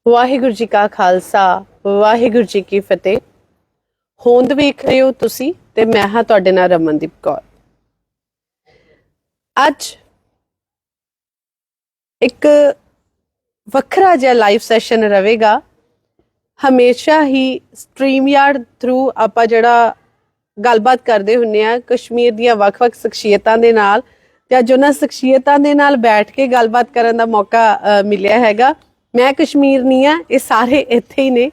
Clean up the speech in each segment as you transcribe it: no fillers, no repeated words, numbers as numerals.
ਵਾਹਿਗੁਰੂ ਜੀ ਕਾ ਖਾਲਸਾ ਵਾਹਿਗੁਰੂ ਜੀ ਕੀ ਫਤਿਹ। ਹੋਂਦ ਵੇਖ ਰਹੇ ਹੋ ਤੁਸੀਂ ਤੇ ਮੈਂ ਹਾਂ ਤੁਹਾਡੇ ਨਾਲ ਰਮਨਦੀਪ ਕੌਰ। ਅੱਜ ਇੱਕ ਵੱਖਰਾ ਜਿਹਾ ਲਾਈਵ ਸੈਸ਼ਨ ਰਹੇਗਾ। ਹਮੇਸ਼ਾ ਹੀ StreamYard ਥਰੂ ਆਪਾਂ ਜਿਹੜਾ ਗੱਲਬਾਤ ਕਰਦੇ ਹੁੰਨੇ ਆ ਕਸ਼ਮੀਰ ਦੀਆਂ ਵੱਖ-ਵੱਖ ਸ਼ਖਸੀਅਤਾਂ ਦੇ ਨਾਲ, ਤੇ ਅੱਜ ਉਹਨਾਂ ਸ਼ਖਸੀਅਤਾਂ ਦੇ ਨਾਲ ਬੈਠ ਕੇ ਗੱਲਬਾਤ ਕਰਨ ਦਾ ਮੌਕਾ ਮਿਲਿਆ ਹੈਗਾ। ਮੈਂ ਕਸ਼ਮੀਰ ਨਹੀਂ ਆ, ਇਹ ਸਾਰੇ ਇੱਥੇ ਹੀ ਨੇ।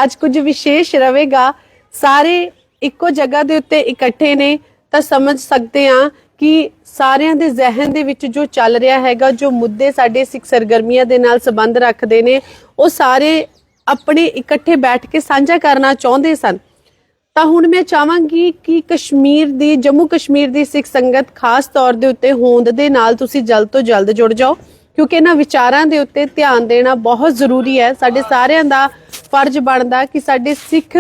ਅੱਜ ਕੁਝ ਵਿਸ਼ੇਸ਼ ਰਹੇਗਾ, ਸਾਰੇ ਇੱਕੋ ਜਗ੍ਹਾ ਦੇ ਉੱਤੇ ਇਕੱਠੇ ਨੇ ਤਾਂ ਸਮਝ ਸਕਦੇ ਆ ਕਿ ਸਾਰਿਆਂ ਦੇ ਜ਼ਿਹਨ ਦੇ ਵਿੱਚ ਜੋ ਚੱਲ ਰਿਹਾ ਹੈਗਾ, ਜੋ ਮੁੱਦੇ ਸਾਡੇ ਸਿੱਖ ਸਰਗਰਮੀਆਂ ਦੇ ਨਾਲ ਸੰਬੰਧ ਰੱਖਦੇ ਨੇ, ਉਹ ਸਾਰੇ ਆਪਣੇ ਇਕੱਠੇ ਬੈਠ ਕੇ ਸਾਂਝਾ ਕਰਨਾ ਚਾਹੁੰਦੇ ਸਨ। ਤਾਂ ਹੁਣ ਮੈਂ ਚਾਹਾਂਗੀ ਕਿ ਕਸ਼ਮੀਰ ਦੀ, ਜੰਮੂ ਕਸ਼ਮੀਰ ਦੀ ਸਿੱਖ ਸੰਗਤ ਖਾਸ ਤੌਰ ਦੇ ਉੱਤੇ ਹੋਂਦ ਦੇ ਨਾਲ ਤੁਸੀਂ ਜਲਦ ਤੋਂ ਜਲਦ ਜੁੜ ਜਾਓ, ਕਿਉਂਕਿ ਇਹਨਾਂ ਵਿਚਾਰਾਂ ਦੇ ਉੱਤੇ ਧਿਆਨ ਦੇਣਾ ਬਹੁਤ ਜ਼ਰੂਰੀ ਹੈ। ਸਾਡੇ ਸਾਰਿਆਂ ਦਾ ਫਰਜ਼ ਬਣਦਾ ਕਿ ਸਾਡੇ ਸਿੱਖ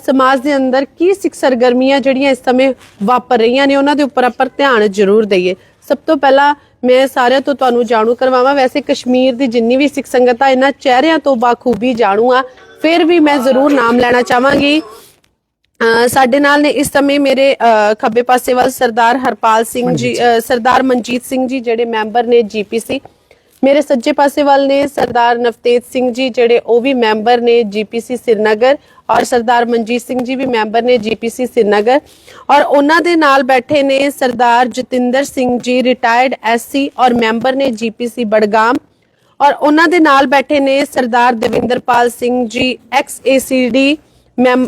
ਸਮਾਜ ਦੇ ਅੰਦਰ ਕੀ ਸਿੱਖ ਸਰਗਰਮੀਆਂ ਜਿਹੜੀਆਂ ਇਸ ਸਮੇਂ ਵਾਪਰ ਰਹੀਆਂ ਨੇ ਉਹਨਾਂ ਦੇ ਉੱਪਰ ਆਪਾਂ ਧਿਆਨ ਜ਼ਰੂਰ ਦਈਏ। ਸਭ ਤੋਂ ਪਹਿਲਾਂ ਮੈਂ ਸਾਰਿਆਂ ਤੋਂ ਤੁਹਾਨੂੰ ਜਾਣੂ ਕਰਵਾਵਾਂ, ਵੈਸੇ ਕਸ਼ਮੀਰ ਦੀ ਜਿੰਨੀ ਵੀ ਸਿੱਖ ਸੰਗਤ ਆ ਇਹਨਾਂ ਚਿਹਰਿਆਂ ਤੋਂ ਬਾਖੂਬੀ ਜਾਣੂ ਆ, ਫਿਰ ਵੀ ਮੈਂ ਜ਼ਰੂਰ ਨਾਮ ਲੈਣਾ ਚਾਹਾਂਗੀ। ਸਾਡੇ ਨਾਲ ਨੇ ਇਸ ਸਮੇਂ ਮੇਰੇ ਖੱਬੇ ਪਾਸੇ ਵੱਲ ਸਰਦਾਰ ਹਰਪਾਲ ਸਿੰਘ ਜੀ, ਸਰਦਾਰ ਮਨਜੀਤ ਸਿੰਘ ਜੀ ਜਿਹੜੇ ਮੈਂਬਰ ਨੇ GPC। ਮੇਰੇ ਸੱਜੇ ਪਾਸੇ ਵੱਲ ਨੇ ਸਰਦਾਰ ਨਵਤੇਜ ਸਿੰਘ ਜੀ ਜਿਹੜੇ ਉਹ ਵੀ ਮੈਂਬਰ ਨੇ GPC श्रीनगर, और सरदार मनजीत सिंह जी भी मैंबर ने GPC श्रीनगर। और उन्हां दे नाल बैठे ने सरदार जतिंदर सिंह जी रिटायर्ड SC और मैंबर ने GPC बड़गाम। और उन्हां दे नाल बैठे ने सरदार देविंदरपाल सिंह जी ex-ACD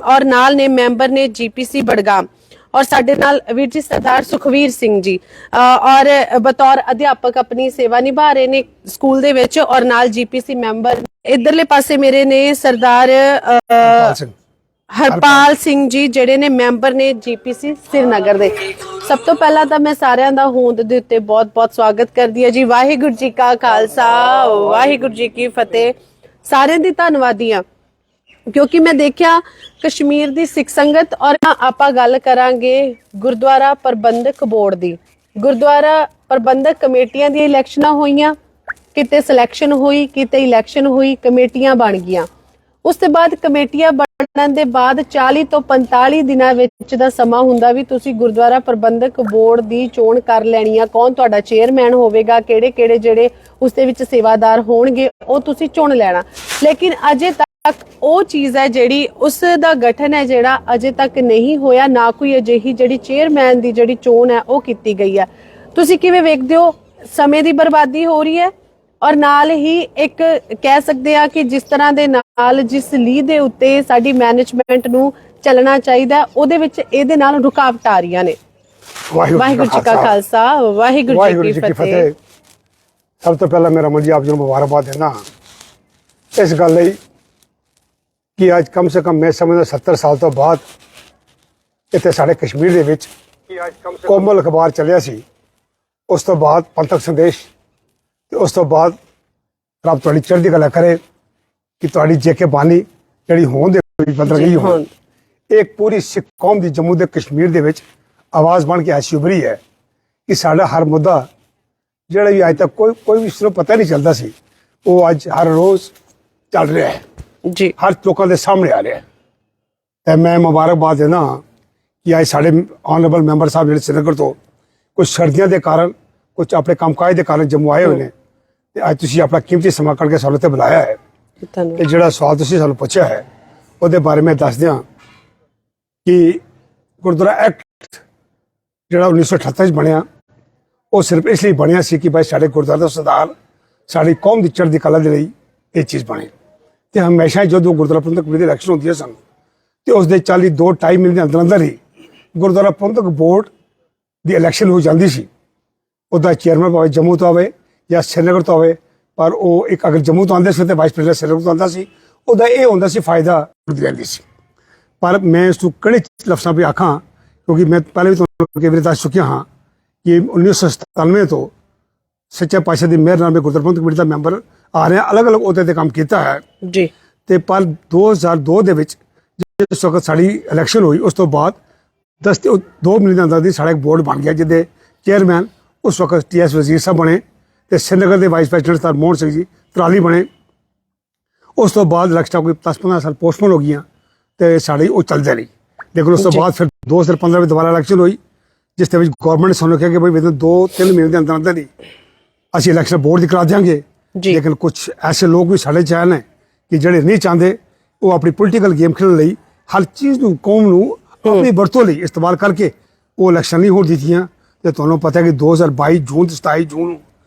और नाल ने मैंबर ने GPC बड़गाम। और साडे नाल वीर जी सरदार सुखवीर सिंह जी और बतौर अध्यापक अपनी सेवा निभा रहे ने स्कूल दे विच, और नाल GPC मैंबर। इधरले पासे मेरे ने सरदार हरपाल सिंह जी ਜਿਹੜੇ ਨੇ ਮੈਂਬਰ ਨੇ GPC श्रीनगर ਦੇ। ਸਭ ਤੋਂ ਪਹਿਲਾਂ ਤਾਂ ਮੈਂ ਸਾਰਿਆਂ ਦਾ ਹੋਂਦ ਦੇ ਉੱਤੇ ਬਹੁਤ-ਬਹੁਤ ਸਵਾਗਤ ਕਰਦੀ ਹਾਂ ਜੀ। ਵਾਹਿਗੁਰੂ ਜੀ ਕਾ ਖਾਲਸਾ ਵਾਹਿਗੁਰੂ ਜੀ ਕੀ ਫਤਿਹ। ਸਾਰਿਆਂ ਦੀ ਧੰਨਵਾਦੀ ਹਾਂ, ਕਿਉਂਕਿ ਮੈਂ ਦੇਖਿਆ ਕਸ਼ਮੀਰ ਦੀ ਸਿੱਖ ਸੰਗਤ। ਔਰ ਆਪਾਂ ਗੱਲ ਕਰਾਂਗੇ ਗੁਰਦੁਆਰਾ ਪ੍ਰਬੰਧਕ ਬੋਰਡ ਦੀ। ਗੁਰਦੁਆਰਾ ਪ੍ਰਬੰਧਕ ਕਮੇਟੀਆਂ ਦੀਆਂ ਇਲੈਕਸ਼ਨਾਂ ਹੋਈਆਂ, ਕਿਤੇ ਸਿਲੈਕਸ਼ਨ ਹੋਈ, ਕਿਤੇ ਇਲੈਕਸ਼ਨ ਹੋਈ, ਕਮੇਟੀਆਂ ਬਣ ਗਈਆਂ। ਉਸ ਤੋਂ ਬਾਅਦ ਕਮੇਟੀਆਂ ਬਣਨ ਦੇ ਬਾਅਦ 40 ਤੋਂ 45 ਦਿਨਾਂ ਵਿੱਚ ਦਾ ਸਮਾਂ ਹੁੰਦਾ ਵੀ ਤੁਸੀਂ ਗੁਰਦੁਆਰਾ ਪ੍ਰਬੰਧਕ ਬੋਰਡ ਦੀ ਚੋਣ ਕਰ ਲੈਣੀ ਆ। ਕੌਣ ਤੁਹਾਡਾ ਚੇਅਰਮੈਨ ਹੋਵੇਗਾ, ਕਿਹੜੇ ਜਿਹੜੇ ਉਸ ਦੇ ਵਿੱਚ ਸੇਵਾਦਾਰ ਹੋਣਗੇ, ਉਹ ਤੁਸੀਂ ਚੁਣ ਲੈਣਾ। ਲੇਕਿਨ ਅਜੇ ਤੱਕ ਉਹ ਚੀਜ਼ ਹੈ ਜਿਹੜੀ ਉਸ ਦਾ ਗਠਨ ਹੈ ਜਿਹੜਾ ਅਜੇ ਤੱਕ ਨਹੀਂ ਹੋਇਆ। ਨਾ ਕੋਈ ਅਜਿਹੀ ਜਿਹੜੀ ਚੇਅਰਮੈਨ ਦੀ ਜਿਹੜੀ ਚੋਣ ਹੈ ਉਹ ਕੀਤੀ ਗਈ ਹੈ। ਤੁਸੀਂ ਕਿਵੇਂ ਵੇਖਦੇ ਹੋ? ਸਮੇਂ ਦੀ ਬਰਬਾਦੀ ਹੋ ਰਹੀ ਹੈ, ਔਰ ਨਾਲ ਹੀ ਇੱਕ ਕਹਿ ਸਕਦੇ ਆ ਕਿ ਜਿਸ ਤਰ੍ਹਾਂ ਦੇ ਨਾਲ ਜਿਸ ਲੀਹ ਦੇ ਉੱਤੇ ਸਾਡੀ ਮੈਨੇਜਮੈਂਟ ਨੂੰ ਚੱਲਣਾ ਚਾਹੀਦਾ, ਉਹਦੇ ਵਿੱਚ ਇਹਦੇ ਨਾਲ ਰੁਕਾਵਟਾਂ ਆ ਰਹੀਆਂ ਨੇ। ਵਾਹਿਗੁਰੂ ਜੀ ਕਾ ਖਾਲਸਾ ਵਾਹਿਗੁਰੂ ਜੀ ਕੀ ਫਤਿਹ। ਸਭ ਤੋਂ ਪਹਿਲਾਂ ਮੇਰਾ ਜੀ ਆਪ ਜੀ ਨੂੰ ਮੁਬਾਰਕਬਾਦ ਦੇਣਾ ਇਸ ਗੱਲ ਲਈ ਕਿ ਅੱਜ ਕਮ ਸੇ ਕਮ ਮੈਂ ਸਮਝਦਾ 70 ਸਾਲ ਤੋਂ ਬਾਅਦ ਇੱਥੇ ਸਾਡੇ ਕਸ਼ਮੀਰ ਦੇ ਵਿੱਚ ਕੋਮਲ ਅਖਬਾਰ ਚੱਲਿਆ ਸੀ। ਉਸ ਤੋਂ ਬਾਅਦ ਪੰਥਕ ਸੰਦੇਸ਼, ਤੇ ਉਸ ਤੋਂ ਬਾਅਦ ਰੱਬ ਤੁਹਾਡੀ ਚੜ੍ਹਦੀ ਕਲਾ ਕਰੇ ਕਿ ਤੁਹਾਡੀ ਜੇਕੇ ਬਾਣੀ ਜਿਹੜੀ ਹੋਂਦ ਬਦਲ ਗਈ ਹੋਣ। ਇੱਕ ਪੂਰੀ ਸਿੱਖ ਕੌਮ ਦੀ ਜੰਮੂ ਦੇ ਕਸ਼ਮੀਰ ਦੇ ਵਿੱਚ ਆਵਾਜ਼ ਬਣ ਕੇ ਐਸੀ ਉਭਰੀ ਹੈ ਕਿ ਸਾਡਾ ਹਰ ਮੁੱਦਾ ਜਿਹੜਾ ਵੀ ਅੱਜ ਤੱਕ ਕੋਈ ਵੀ ਇਸਨੂੰ ਪਤਾ ਨਹੀਂ ਚੱਲਦਾ ਸੀ, ਉਹ ਅੱਜ ਹਰ ਰੋਜ਼ ਚੱਲ ਰਿਹਾ ਹੈ ਜੀ, ਹਰ ਲੋਕਾਂ ਦੇ ਸਾਹਮਣੇ ਆ ਰਿਹਾ ਹੈ। ਤੇ ਮੈਂ ਮੁਬਾਰਕਬਾਦ ਦੇਣਾ ਕਿ ਅੱਜ ਸਾਡੇ ਆਨਰੇਬਲ ਮੈਂਬਰ ਸਾਹਿਬ ਜਿਹੜੇ श्रीनगर ਤੋਂ ਕੁਝ ਸਰਦੀਆਂ ਦੇ ਕਾਰਨ, ਕੁਝ ਆਪਣੇ ਕੰਮਕਾਜ ਦੇ ਕਾਰਨ ਜੰਮੂ ਆਏ ਹੋਏ ਨੇ, ਤੇ ਅੱਜ ਤੁਸੀਂ ਆਪਣਾ ਕੀਮਤੀ ਸਮਾਂ ਕੱਢ ਕੇ ਸਾਨੂੰ ਤੇ ਬੁਲਾਇਆ ਹੈ। ਤੇ ਜਿਹੜਾ ਸਵਾਲ ਤੁਸੀਂ ਸਾਨੂੰ ਪੁੱਛਿਆ ਹੈ ਉਹਦੇ ਬਾਰੇ ਮੈਂ ਦੱਸ ਦਿਆਂ ਕਿ ਗੁਰਦੁਆਰਾ ਐਕਟ ਜਿਹੜਾ 1978 ਚ ਬਣਿਆ, ਉਹ ਸਿਰਫ ਇਸ ਲਈ ਬਣਿਆ ਸੀ ਕਿ ਭਾਈ ਸਾਡੇ ਗੁਰਦੁਆਰਾ ਦਾ ਸੁਧਾਰ, ਸਾਡੀ ਕੌਮ ਦੀ ਚੜ੍ਹਦੀ ਕਲਾ ਦੇ ਲਈ ਇਹ ਚੀਜ਼ ਬਣੇ। ਤੇ ਹਮੇਸ਼ਾ ਜਦੋਂ ਗੁਰਦੁਆਰਾ ਪ੍ਰਬੰਧਕ ਕਮੇਟੀ ਦੀ ਇਲੈਕਸ਼ਨ ਹੁੰਦੀਆਂ ਸਨ ਤੇ ਉਸ ਦੇ 42-2.5 ਮਹੀਨੇ ਦੇ ਅੰਦਰ ਅੰਦਰ ਹੀ ਗੁਰਦੁਆਰਾ ਪ੍ਰਬੰਧਕ ਬੋਰਡ ਦੀ ਇਲੈਕਸ਼ਨ ਹੋ ਜਾਂਦੀ ਸੀ। ਉਹਦਾ ਚੇਅਰਮੈਨ ਭਾਵੇਂ ਜੰਮੂ ਤੋਂ ਆਵੇ ਜਾਂ श्रीनगर ਤੋਂ ਆਵੇ, ਪਰ ਉਹ ਇੱਕ ਅਗਰ ਜੰਮੂ ਤੋਂ ਆਉਂਦੇ ਸੀ ਤੇ ਵਾਈਸ ਪ੍ਰੈਜ਼ੀਡੈਂਟ श्रीनगर ਤੋਂ ਆਉਂਦਾ ਸੀ, ਉਹਦਾ ਇਹ ਹੁੰਦਾ ਸੀ ਫਾਇਦਾ ਲੈਂਦੀ ਸੀ। ਪਰ ਮੈਂ ਇਸ ਨੂੰ ਕਿਹੜੇ ਲਫ਼ਜ਼ਾਂ ਵਿੱਚ ਆਖਾਂ, ਕਿਉਂਕਿ ਮੈਂ ਪਹਿਲੇ ਵੀ ਤੁਹਾਨੂੰ ਕਈ ਵਾਰੀ ਦੱਸ ਚੁੱਕਿਆ ਹਾਂ ਕਿ 1997 ਤੋਂ ਸੱਚੇ ਪਾਤਸ਼ਾਹ ਦੀ ਮਿਹਰ ਨਾਲ ਮੈਂ ਗੁਰਦੁਆਰਾ ਪ੍ਰਬੰਧਕ ਕਮੇਟੀ ਦਾ ਮੈਂਬਰ ਆ ਰਿਹਾ, ਅਲੱਗ-ਅਲੱਗ ਅਹੁਦੇ ਤੇ ਕੰਮ ਕੀਤਾ ਹੈ ਜੀ। ਤੇ ਪਰ 2002 ਦੇ ਵਿੱਚ ਜਿਸ ਵਕਤ ਸਾਡੀ ਇਲੈਕਸ਼ਨ ਹੋਈ, ਉਸ ਤੋਂ ਬਾਅਦ 2 ਮਹੀਨੇ ਦੇ ਅੰਦਰ ਦੀ ਸਾਡਾ ਇੱਕ ਬੋਰਡ ਬਣ ਗਿਆ, ਜਿਹਦੇ ਚੇਅਰਮੈਨ ਉਸ ਵਕਤ TS ਵਜ਼ੀਰ ਸਾਹਿਬ ਬਣੇ, ਤੇ श्रीनगर ਦੇ vice president sir Mohan Singh ji ਤਰਾਲੀ ਬਣੇ। ਉਸ ਤੋਂ ਬਾਅਦ ਇਲੈਕਸ਼ਨਾਂ ਕੋਈ 10-15 ਸਾਲ ਪੋਸਟਪੋਨ ਹੋ ਗਈਆਂ ਤੇ ਸਾਡੇ ਉਹ ਚੱਲਦੇ ਰਹੀ। ਲੇਕਿਨ ਉਸ ਤੋਂ ਬਾਅਦ ਫਿਰ 2015 ਵਿੱਚ ਦੁਬਾਰਾ ਇਲੈਕਸ਼ਨ ਹੋਈ, ਜਿਸ ਦੇ ਵਿੱਚ ਗਵਰਨਮੈਂਟ ਨੇ ਸਾਨੂੰ ਕਿਹਾ ਕਿ ਭਾਈ ਵਿਦਨ 2-3 ਮਹੀਨੇ ਦੇ ਅੰਦਰ ਅੰਦਰ ਹੀ ਅਸੀਂ ਇਲੈਕਸ਼ਨ ਬੋਰਡ ਦੀ ਕਰਾ ਦਿਆਂਗੇ। ਲੇਕਿਨ ਕੁਝ ਐਸੇ ਲੋਕ ਵੀ ਸਾਡੇ ਚਾਹ ਨੇ ਕਿ ਜਿਹੜੇ ਨਹੀਂ ਚਾਹੁੰਦੇ, ਉਹ ਆਪਣੀ ਪੋਲੀਟੀਕਲ ਗੇਮ ਖੇਡਣ ਲਈ ਹਰ ਚੀਜ਼ ਨੂੰ ਕੌਮ ਨੂੰ ਆਪਣੀ ਵਰਤੋਂ ਲਈ ਇਸਤੇਮਾਲ ਕਰਕੇ ਉਹ ਇਲੈਕਸ਼ਨ ਨਹੀਂ ਹੋਣ ਦਿੱਤੀਆਂ। ਤੇ ਤੁਹਾਨੂੰ ਪਤਾ ਹੈ ਕਿ 2022 ਜੂਨ ਤੇ 27 ਜੂਨ ਨੂੰ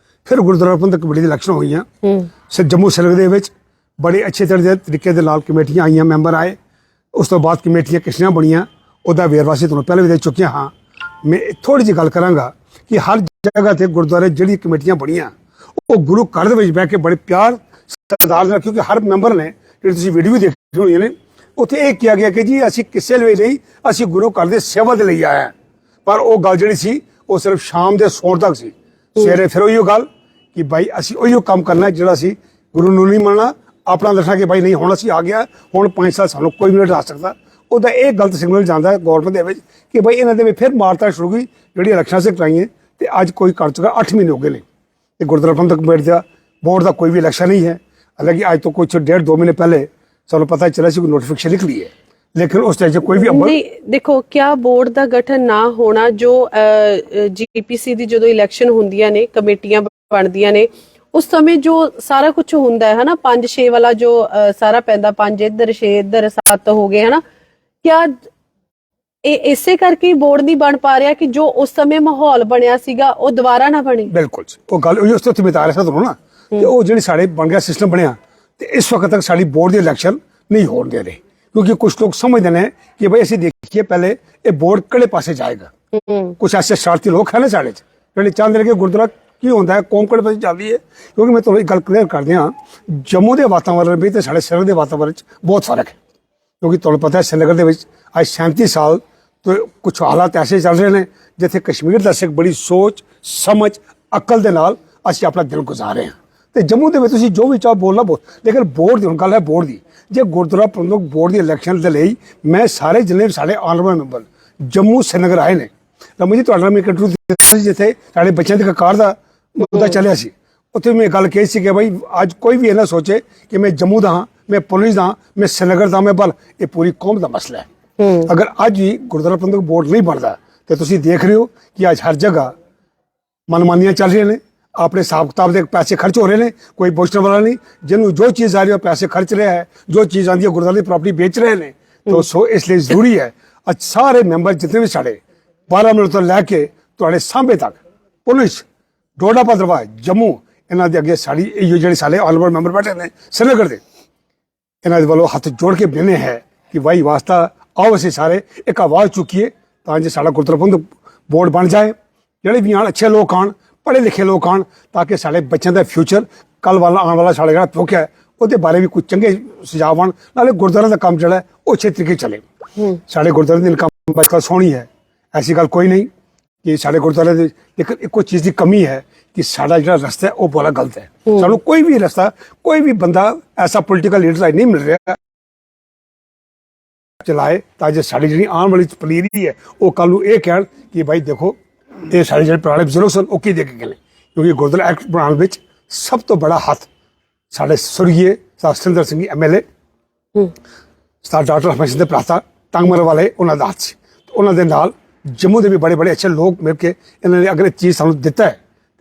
ਫਿਰ ਗੁਰਦੁਆਰਾ ਪ੍ਰਬੰਧਕ ਕਮੇਟੀ ਦੀ ਇਲੈਕਸ਼ਨ ਹੋਈਆਂ। ਜੰਮੂ ਸ਼ਹਿਰ ਦੇ ਵਿੱਚ ਬੜੇ ਅੱਛੇ ਤਰੀਕੇ ਦੇ ਨਾਲ ਕਮੇਟੀਆਂ ਆਈਆਂ, ਮੈਂਬਰ ਆਏ। ਉਸ ਤੋਂ ਬਾਅਦ ਕਮੇਟੀਆਂ ਕਿਸ਼ਨੀਆਂ ਬਣੀਆਂ, ਉਹਦਾ ਵੇਰਵਾ ਅਸੀਂ ਤੁਹਾਨੂੰ ਪਹਿਲੇ ਵੀ ਦੇ ਚੁੱਕੇ ਹਾਂ। ਮੈਂ ਥੋੜੀ ਜਿਹੀ ਗੱਲ ਕਰਾਂਗਾ ਕਿ ਹਰ ਜਗ੍ਹਾ ਤੇ ਗੁਰਦੁਆਰੇ ਜਿਹੜੀ ਕਮੇਟੀਆਂ ਬਣੀਆਂ ਉਹ ਗੁਰੂ ਘਰ ਦੇ ਵਿੱਚ ਬਹਿ ਕੇ ਬੜੇ ਪਿਆਰ ਸਤਿਕਾਰ ਨਾਲ, ਕਿਉਂਕਿ ਹਰ ਮੈਂਬਰ ਨੇ ਜਿਹੜੀ ਤੁਸੀਂ ਵੀਡੀਓ ਦੇਖੀ ਹੋਈਆਂ ਨੇ, ਉੱਥੇ ਇਹ ਕਿਹਾ ਗਿਆ ਕਿ ਜੀ ਅਸੀਂ ਕਿਸੇ ਲਈ ਨਹੀਂ, ਅਸੀਂ ਗੁਰੂ ਘਰ ਦੇ ਸੇਵਾ ਦੇ ਲਈ ਆਏ ਹਾਂ। ਪਰ ਉਹ ਗੱਲ ਜਿਹੜੀ ਸੀ ਉਹ ਸਿਰਫ ਸ਼ਾਮ ਦੇ ਸੌਣ ਤੱਕ ਸੀ। ਸਵੇਰੇ ਫਿਰ ਉਹੀ ਗੱਲ ਕਿ ਭਾਈ ਅਸੀਂ ਉਹੀ ਕੰਮ ਕਰਨਾ ਜਿਹੜਾ ਅਸੀਂ ਗੁਰੂ ਨੂੰ ਨਹੀਂ ਮੰਨਣਾ, ਆਪਣਾ ਦੱਸਣਾ ਕਿ ਭਾਈ ਨਹੀਂ ਹੁਣ ਅਸੀਂ ਆ ਗਿਆ, ਹੁਣ 5 ਸਾਲ ਸਾਨੂੰ ਕੋਈ ਵੀ ਨਹੀਂ ਹਟਾ ਸਕਦਾ। ਉਹਦਾ ਇਹ ਗਲਤ ਸਿਗਨਲ ਜਾਂਦਾ ਹੈ ਗੌਰਮੈਂਟ ਦੇ ਵਿੱਚ ਕਿ ਭਾਈ ਇਹਨਾਂ ਦੇ ਵਿੱਚ ਫਿਰ ਮਾਰਤਾ ਸ਼ੁਰੂ ਹੋਈ ਜਿਹੜੀ ਇਲੈਕਸ਼ਨ ਸੇ ਕਰਾਈਆਂ। ਤੇ ਅੱਜ ਕੋਈ ਕਰ ਚੁੱਕਾ 8 ਮਹੀਨੇ ਹੋ ਗਏ ਨੇ ਤੇ ਗੁਰਦੁਆਰਾ ਪ੍ਰਬੰਧਕ ਕਮੇਟੀ ਦਾ ਬੋਰਡ ਦਾ ਕੋਈ ਵੀ ਇਲੈਕਸ਼ਨ ਨਹੀਂ ਹੈ। ਹਾਲਾਂਕਿ ਅੱਜ ਤੋਂ ਕੁਝ 1.5-2 ਮਹੀਨੇ ਪਹਿਲੇ ਸਾਨੂੰ ਪਤਾ ਚੱਲਿਆ ਸੀ ਕੋਈ ਨੋਟੀਫਿਕੇਸ਼ਨ ਨਿਕਲੀ ਹੈ, ਲੇਕਿਨ ਉਸ ਟਾਈਮ ਕੋਈ ਵੀ ਅਮਲ ਨਹੀਂ। ਦੇਖੋ, ਕਿਆ ਬੋਰਡ ਦਾ ਗਠਨ ਨਾ ਹੋਣਾ, ਜੋ ਜੀਪੀਸੀ ਦੀ ਜਦੋਂ ਇਲੈਕਸ਼ਨ ਹੁੰਦੀਆਂ ਨੇ, ਕਮੇਟੀਆਂ ਬਣਦੀਆਂ ਨੇ, ਉਸ ਸਮੇਂ ਜੋ ਸਾਰਾ ਕੁਝ ਹੁੰਦਾ ਹੈ ਹਨਾ, 5-6 ਵਾਲਾ ਜੋ ਸਾਰਾ ਪੈਂਦਾ, 5 ਇੱਧਰ 6 ਇੱਧਰ 7 ਹੋ ਗਏ ਹਨਾ, ਕਿਆ ਇਹ ਇਸੇ ਕਰਕੇ ਬੋਰਡ ਨਹੀਂ ਬਣ ਪਾ ਰਿਹਾ ਕਿ ਜੋ ਉਸ ਸਮੇਂ ਮਾਹੌਲ ਬਣਿਆ ਸੀਗਾ ਉਹ ਦੁਬਾਰਾ ਨਾ ਬਣੇ? ਬਿਲਕੁਲ ਉਹ ਗੱਲ ਉਹੀ ਉਸ ਤੋਂ ਬਤਾ ਰਿਹਾ ਤੁਹਾਨੂੰ ਨਾ, ਤੇ ਉਹ ਜਿਹੜੀ ਸਾਡੇ ਬਣ ਗਿਆ ਸਿਸਟਮ ਬਣਿਆ ਤੇ ਇਸ ਵਕਤ ਤੱਕ ਸਾਡੀ ਬੋਰਡ ਦੀ ਇਲੈਕਸ਼ਨ ਨਹੀਂ ਹੋਣ ਦੇ ਰਹੇ, ਕਿਉਂਕਿ ਕੁਝ ਲੋਕ ਸਮਝਦੇ ਨੇ ਕਿ ਭਾਈ ਅਸੀਂ ਦੇਖੀਏ ਪਹਿਲੇ ਇਹ ਬੋਰਡ ਕਿਹੜੇ ਪਾਸੇ ਜਾਏਗਾ। ਕੁਝ ਐਸੇ ਸ਼ਰਾਰਤੀ ਲੋਕ ਹਨ ਸਾਡੇ ਚ ਜਿਹੜੇ ਚਾਹੁੰਦੇ ਨੇ ਕਿ ਗੁਰਦੁਆਰਾ ਕੀ ਹੁੰਦਾ ਹੈ, ਕੌਮ ਕਿਹੜੇ ਪਾਸੇ ਚੱਲਦੀ ਹੈ। ਕਿਉਂਕਿ ਮੈਂ ਤੁਹਾਨੂੰ ਇੱਕ ਗੱਲ ਕਲੀਅਰ ਕਰ ਦਿਆਂ, ਜੰਮੂ ਦੇ ਵਾਤਾਵਰਨ ਵਿੱਚ ਤੇ ਸਾਡੇ ਸ਼ਹਿਰ ਦੇ ਵਾਤਾਵਰਨ ਚ ਬਹੁਤ ਫਰਕ ਹੈ। ਕਿਉਂਕਿ ਤੁਹਾਨੂੰ ਪਤਾ ਹੈ ਸ਼੍ਰੀਨਗਰ ਦੇ ਵਿੱਚ ਅੱਜ 37 ਸਾਲ ਤੋਂ ਕੁਝ ਹਾਲਾਤ ਐਸੇ ਚੱਲ ਰਹੇ ਨੇ ਜਿੱਥੇ ਕਸ਼ਮੀਰ ਦਾ ਸਿੱਖ ਬੜੀ ਸੋਚ ਸਮਝ ਅਕਲ ਦੇ ਨਾਲ ਅਸੀਂ ਆਪਣਾ ਦਿਨ ਗੁਜ਼ਾਰ ਰਹੇ ਹਾਂ। ਤੇ ਜੰਮੂ ਦੇ ਵਿੱਚ ਤੁਸੀਂ ਜੋ ਵੀ ਚਾਹੋ ਬੋਲਣਾ ਬੋਲ, ਲੇਕਿਨ ਬੋਰਡ ਦੀ ਹੁਣ ਗੱਲ ਹੈ ਬੋਰਡ ਦੀ। ਜੇ ਗੁਰਦੁਆਰਾ ਪ੍ਰਬੰਧਕ ਬੋਰਡ ਦੀ ਇਲੈਕਸ਼ਨ ਦੇ ਲਈ ਮੈਂ ਸਾਰੇ ਜਿੰਨੇ ਸਾਡੇ ਆਨਰੇਬਲ ਮੈਂਬਰ ਜੰਮੂ ਸ਼੍ਰੀਨਗਰ ਆਏ ਨੇ, ਰਮਨ ਜੀ ਤੁਹਾਡਾ ਮੈਂ ਇੰਟਰਵਿਊ ਦਿੱਤਾ ਸੀ ਜਿੱਥੇ ਸਾਡੇ ਬੱਚਿਆਂ ਦੇ ਕਾਰ ਦਾ ਮੁੱਦਾ ਚੱਲਿਆ ਸੀ, ਉੱਥੇ ਮੈਂ ਗੱਲ ਕਹੀ ਸੀ ਕਿ ਭਾਈ ਅੱਜ ਕੋਈ ਵੀ ਇਹ ਨਾ ਸੋਚੇ ਕਿ ਮੈਂ ਜੰਮੂ ਦਾ ਹਾਂ, ਮੈਂ ਪੁਲਿਸ ਦਾ, ਮੈਂ ਸ਼੍ਰੀਨਗਰ ਦਾ, ਮੈਂ ਬਲ, ਇਹ ਪੂਰੀ ਕੌਮ ਦਾ ਮਸਲਾ ਹੈ। ਅਗਰ ਅੱਜ ਵੀ ਗੁਰਦੁਆਰਾ ਪ੍ਰਬੰਧਕ ਬੋਰਡ ਨਹੀਂ ਬਣਦਾ ਤੇ ਤੁਸੀਂ ਦੇਖ ਰਹੇ ਹੋ ਕਿ ਅੱਜ ਹਰ ਜਗ੍ਹਾ ਮਨਮਾਨੀਆਂ ਚੱਲ ਰਹੀਆਂ ਨੇ, ਆਪਣੇ ਹਿਸਾਬ ਕਿਤਾਬ ਦੇ ਪੈਸੇ ਖਰਚ ਹੋ ਰਹੇ ਨੇ, ਕੋਈ ਪੁੱਛਣ ਵਾਲਾ ਨਹੀਂ, ਜਿਹਨੂੰ ਜੋ ਚੀਜ਼ ਆ ਰਹੀ ਹੈ ਪੈਸੇ ਖਰਚ ਰਿਹਾ ਹੈ, ਜੋ ਚੀਜ਼ ਆਉਂਦੀ ਹੈ ਗੁਰਦੁਆਰੇ ਦੀ ਪ੍ਰਾਪਰਟੀ ਵੇਚ ਰਹੇ ਨੇ। तो सो इसलिए जरूरी है आज सारे मैंबर जितने भी साढ़े 12 मिनट तो लैके थोड़े सांबे तक पुलिस डोडा भद्रवाह जम्मू इन्हों के अगे साड़ी जो सारे ऑनरेबल मैंबर बैठे ने श्रीनगर के इन्होंने वालों हाथ जोड़ के बेने है कि भाई वास्ता आओ असी सारे एक आवाज़ चुकीए ताकि साड़ा गुरद्वारा प्रबंधक बोर्ड बन जाए, जोड़े भी आन अच्छे लोग आन, पढ़े लिखे लोग आन, ताकि साढ़े बच्चों का फ्यूचर कल वाला आने वाला साढ़े जो भुख है ਉਹਦੇ ਬਾਰੇ ਵੀ ਕੁਝ ਚੰਗੇ ਸੁਝਾਅ ਆਉਣ, ਨਾਲੇ ਗੁਰਦੁਆਰਾ ਦਾ ਕੰਮ ਜਿਹੜਾ ਉਹ ਅੱਛੇ ਤਰੀਕੇ ਚੱਲੇ। ਸਾਡੇ ਗੁਰਦੁਆਰੇ ਦੀ ਇਨਕਮ ਅੱਜਕੱਲ ਸੋਹਣੀ ਹੈ, ਐਸੀ ਗੱਲ ਕੋਈ ਨਹੀਂ ਕਿ ਸਾਡੇ ਗੁਰਦੁਆਰੇ ਦੇ, ਲੇਕਿਨ ਇੱਕੋ ਚੀਜ਼ ਦੀ ਕਮੀ ਹੈ ਕਿ ਸਾਡਾ ਜਿਹੜਾ ਰਸਤਾ ਹੈ ਉਹ ਬੜਾ ਗਲਤ ਹੈ। ਸਾਨੂੰ ਕੋਈ ਵੀ ਰਸਤਾ, ਕੋਈ ਵੀ ਬੰਦਾ ਐਸਾ ਪੋਲੀਟੀਕਲ ਲੀਡਰ ਨਹੀਂ ਮਿਲ ਰਿਹਾ ਚਲਾਏ ਤਾਂ ਜੇ ਸਾਡੀ ਜਿਹੜੀ ਆਉਣ ਵਾਲੀ ਪਲੀਰੀ ਹੈ ਉਹ ਕੱਲ ਨੂੰ ਇਹ ਕਹਿਣ ਕਿ ਭਾਈ ਦੇਖੋ ਇਹ ਸਾਡੇ ਜਿਹੜੇ ਪੁਰਾਣੇ ਬਜ਼ੁਰਗ ਸਨ ਉਹ ਕੀ ਦੇ ਕੇ ਗਏ। ਕਿਉਂਕਿ ਗੁਰਦੁਆਰਾ ਐਕਟ ਬਣਾਉਣ ਵਿੱਚ ਸਭ ਤੋਂ ਬੜਾ ਹੱਥ साढ़े स्वर्गीय सतिंदर सिंह MLA सरदार डॉक्टर हरमन सिंह भ्राता टंगमर वाले उन्होंने हाथ से उन्होंने नाल जम्मू के भी बड़े बड़े अच्छे लोग मिल के इन्होंने अगर एक चीज़ सानू दिता है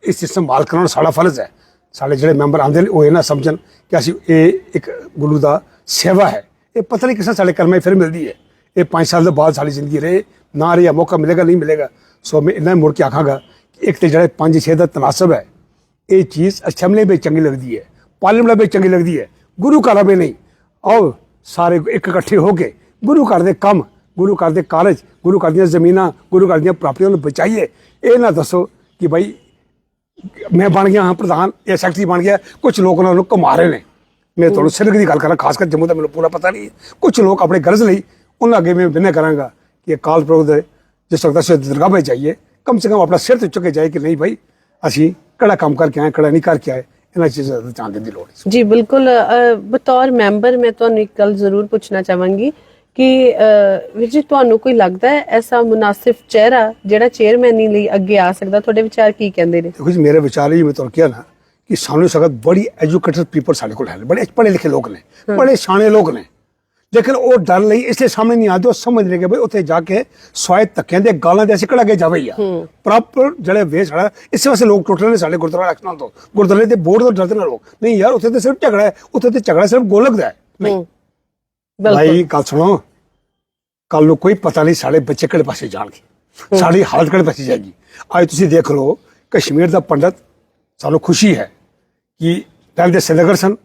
इस चीज़ संभाल करना साड़ा फर्ज है। साढ़े जो मैंबर आते हैं वो ये ना समझन कि असी ये एक गुरु का सेवा है, ये पता नहीं किस साढ़े कर्म फिर मिलती है, ये 5 साल के बाद साड़ी जिंदगी रहे ना रही मौका मिलेगा नहीं मिलेगा। सो मैं इन्हें मुड़ के आखागा कि एक तो जो 5-6 का तनासब है ये चीज़ असेंबली में चंगी लगती है, पार्लियामेंट में चंगी लगती है, गुरु घर में नहीं। आओ सारे एक इकट्ठे होके गुरु घर के काम, गुरु घर के कारज, गुरु घर दी जमीन, गुरु घर दी प्रॉपर्टियों बचाइए। ये ना दसो कि भाई मैं बन गया हाँ प्रधान या सैकटरी बन गया, कुछ लोग उन्होंने घुमा रहे हैं। मैं थोड़ा श्रीनगर की गल करा, खासकर जम्मू का मैंने पूरा पता नहीं है, कुछ लोग अपने गर्ज ली उन्होंने अगे मैं विनय कराँगा कि अकाल पुरख जिस वक्त असं दरगाह में जाइए कम से कम अपना सिर तो चुके जाए कि नहीं भाई असी कड़ा काम करके आए कड़ा नहीं करके आए। जी बिल्कुल, बतौर मैंबर मैं ਤੁਹਾਨੂੰ ਇੱਕ ਗੱਲ ਜ਼ਰੂਰ ਪੁੱਛਣਾ ਚਾਹਾਂਗੀ ਕਿ ਵੀਰ ਜੀ ਤੁਹਾਨੂੰ ਕੋਈ ਲੱਗਦਾ ਹੈ ਐਸਾ ਮੁਨਾਸਿਬ ਚਿਹਰਾ ਜਿਹੜਾ ਚੇਅਰਮੈਨੀ ਲਈ ਅੱਗੇ ਆ ਸਕਦਾ? ਤੁਹਾਡੇ ਵਿਚਾਰ ਕੀ ਕਹਿੰਦੇ ਨੇ? ਦੇਖੋ ਜੀ ਮੇਰੇ ਵਿਚਾਰ ਹੀ ਮੈਂ ਤੁਹਾਨੂੰ ਕਿਹਾ ਨਾ कि सामने संगत बड़ी एजुकेटेड पीपल साढ़े को है, बड़े पढ़े लिखे लोग ने, बड़े शाने लोग ने, लेकिन वो डर ਲਈ इसलिए सामने नहीं आते। वो समझ रहे कि भाई उत्थे जाके स्वाय धक्के दे गालां दे कड़ा के जावे ही प्रॉपर जड़े वे साड़ा इस वास्ते लोग टुट रहे साढ़े गुरुद्वारा एक्शन तो गुरुद्वारे के बोर्ड तो डरते ना लोग नहीं यार उत्थे तो सिर्फ झगड़ा है, उत्थे तो झगड़ा सिर्फ गोलक दा है नहीं भाई। गल सुनो, कल नूं कोई पता नहीं साढ़े बच्चे किहड़े पासे जाणगे, साड़ी हालत किहड़े पासे जाएगी। अज तुसीं देख लो कश्मीर दा पंडित, सानूं खुशी है कि पहले दे श्रीनगर सन